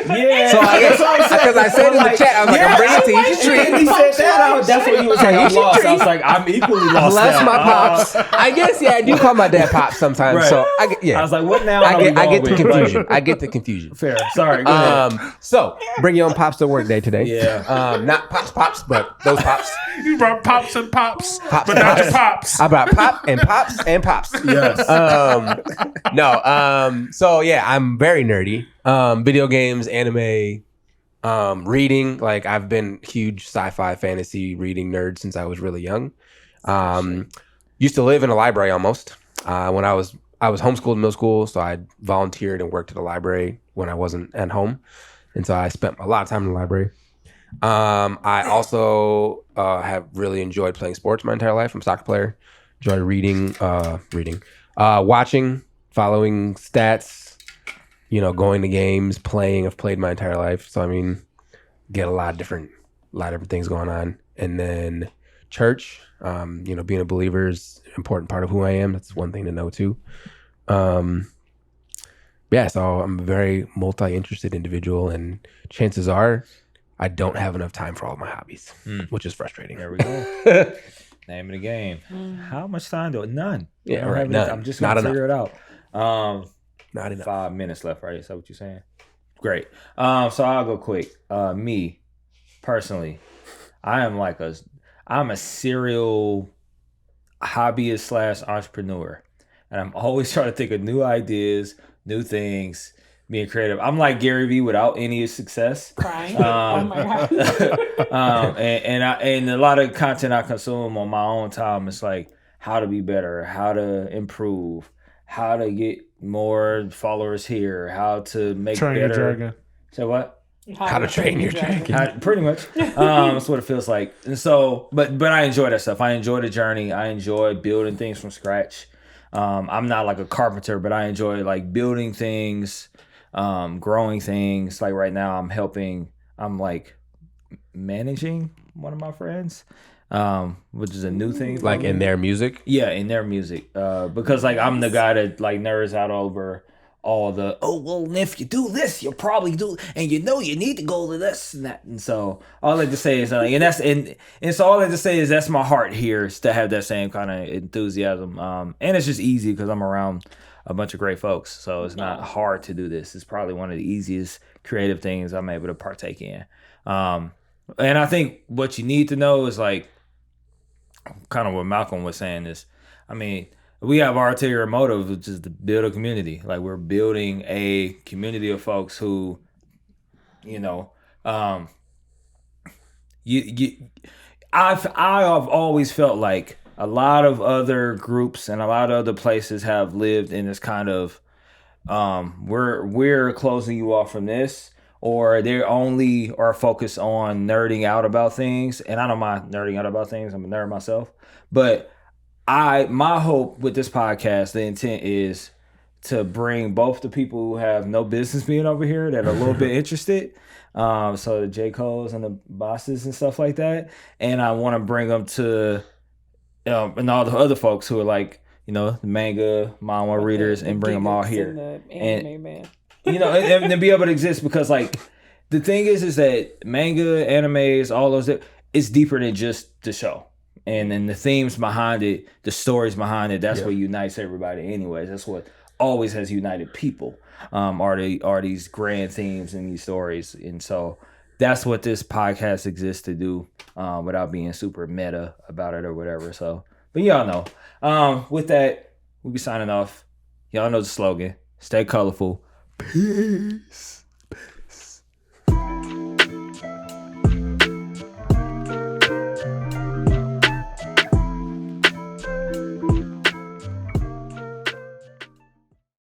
Speaker 1: Yeah.
Speaker 4: So I guess because I said in the chat, I was like, I'm bringing to each
Speaker 1: And
Speaker 4: treat.
Speaker 1: he said that. That's what you was like. I'm lost. I was like, I'm equally lost.
Speaker 4: Bless
Speaker 1: now.
Speaker 4: my pops. I guess I do call my dad pops sometimes.
Speaker 1: Right.
Speaker 4: So
Speaker 1: I was like, what now?
Speaker 4: I
Speaker 1: are we
Speaker 4: get
Speaker 1: going
Speaker 4: the
Speaker 1: with?
Speaker 4: confusion. I get the confusion.
Speaker 1: Fair. Sorry. Go ahead.
Speaker 4: So bring your own pops to work day today.
Speaker 1: Yeah.
Speaker 4: Not pops, but those pops.
Speaker 2: You brought pops and pops,
Speaker 4: Pops
Speaker 2: but
Speaker 4: and
Speaker 2: not
Speaker 4: pops.
Speaker 2: your pops.
Speaker 4: I brought pop and pops and pops.
Speaker 1: Yes.
Speaker 4: So yeah, I'm very nerdy. Video games, anime, reading. Like I've been huge sci-fi, fantasy reading nerd since I was really young. Used to live in a library almost. When I was homeschooled in middle school, so I volunteered and worked at a library when I wasn't at home, and so I spent a lot of time in the library. I also have really enjoyed playing sports my entire life. I'm a soccer player. Enjoy reading, watching, following stats, going to games, playing. I've played my entire life. So, I mean, get a lot of different things going on. And then church, being a believer is an important part of who I am. That's one thing to know too. So I'm a very multi-interested individual, and chances are I don't have enough time for all of my hobbies, which is frustrating.
Speaker 1: There we go. Name of the game. How much time do it? None.
Speaker 4: Yeah,
Speaker 1: I don't
Speaker 4: right,
Speaker 1: have
Speaker 4: none.
Speaker 1: enough. I'm just
Speaker 4: Not
Speaker 1: gonna figure it out.
Speaker 4: Not enough.
Speaker 1: 5 minutes left, right? Is that what you're saying? Great. So I'll go quick. Me personally, I'm a serial hobbyist / entrepreneur, and I'm always trying to think of new ideas, new things, being creative. I'm like Gary Vee without any success.
Speaker 3: Crying. Oh my god.
Speaker 1: and a lot of content I consume on my own time. It's like how to be better, how to improve, how to get more followers here, how to make
Speaker 2: Train
Speaker 1: better.
Speaker 2: your dragon.
Speaker 1: Say what?
Speaker 4: How to train your dragon.
Speaker 1: Pretty much. That's what it feels like. And so, but I enjoy that stuff. I enjoy the journey. I enjoy building things from scratch. I'm not like a carpenter, but I enjoy like building things, growing things. Like right now, I'm like managing one of my friends, which is a new thing.
Speaker 4: Like in their music?
Speaker 1: Yeah, in their music. Because like I'm the guy that like nerds out over all the if you do this, you'll probably do, and you need to go to this and that. And so all I just say is like, and so all I just say is that's my heart here, is to have that same kind of enthusiasm. And it's just easy because I'm around a bunch of great folks, so it's not hard to do this. It's probably one of the easiest creative things I'm able to partake in. And I think what you need to know is like kind of what Malcolm was saying is, I mean, we have our ulterior motive, which is to build a community. Like we're building a community of folks who, I've always felt like a lot of other groups and a lot of other places have lived in this kind of, we're closing you off from this, or they only are focused on nerding out about things. And I don't mind nerding out about things. I'm a nerd myself, but my hope with this podcast, the intent is to bring both the people who have no business being over here that are a little bit interested, so the J. Cole's and the bosses and stuff like that, and I want to bring them to, and all the other folks who are like, the manga, manga readers, and bring them all here, and be able to exist, because like the thing is that manga, animes, all those, it's deeper than just the show. And then the themes behind it, the stories behind it, that's what unites everybody anyways. That's what always has united people, are these grand themes and these stories. And so that's what this podcast exists to do, without being super meta about it or whatever. So, but y'all know. With that, we'll be signing off. Y'all know the slogan. Stay colorful. Peace.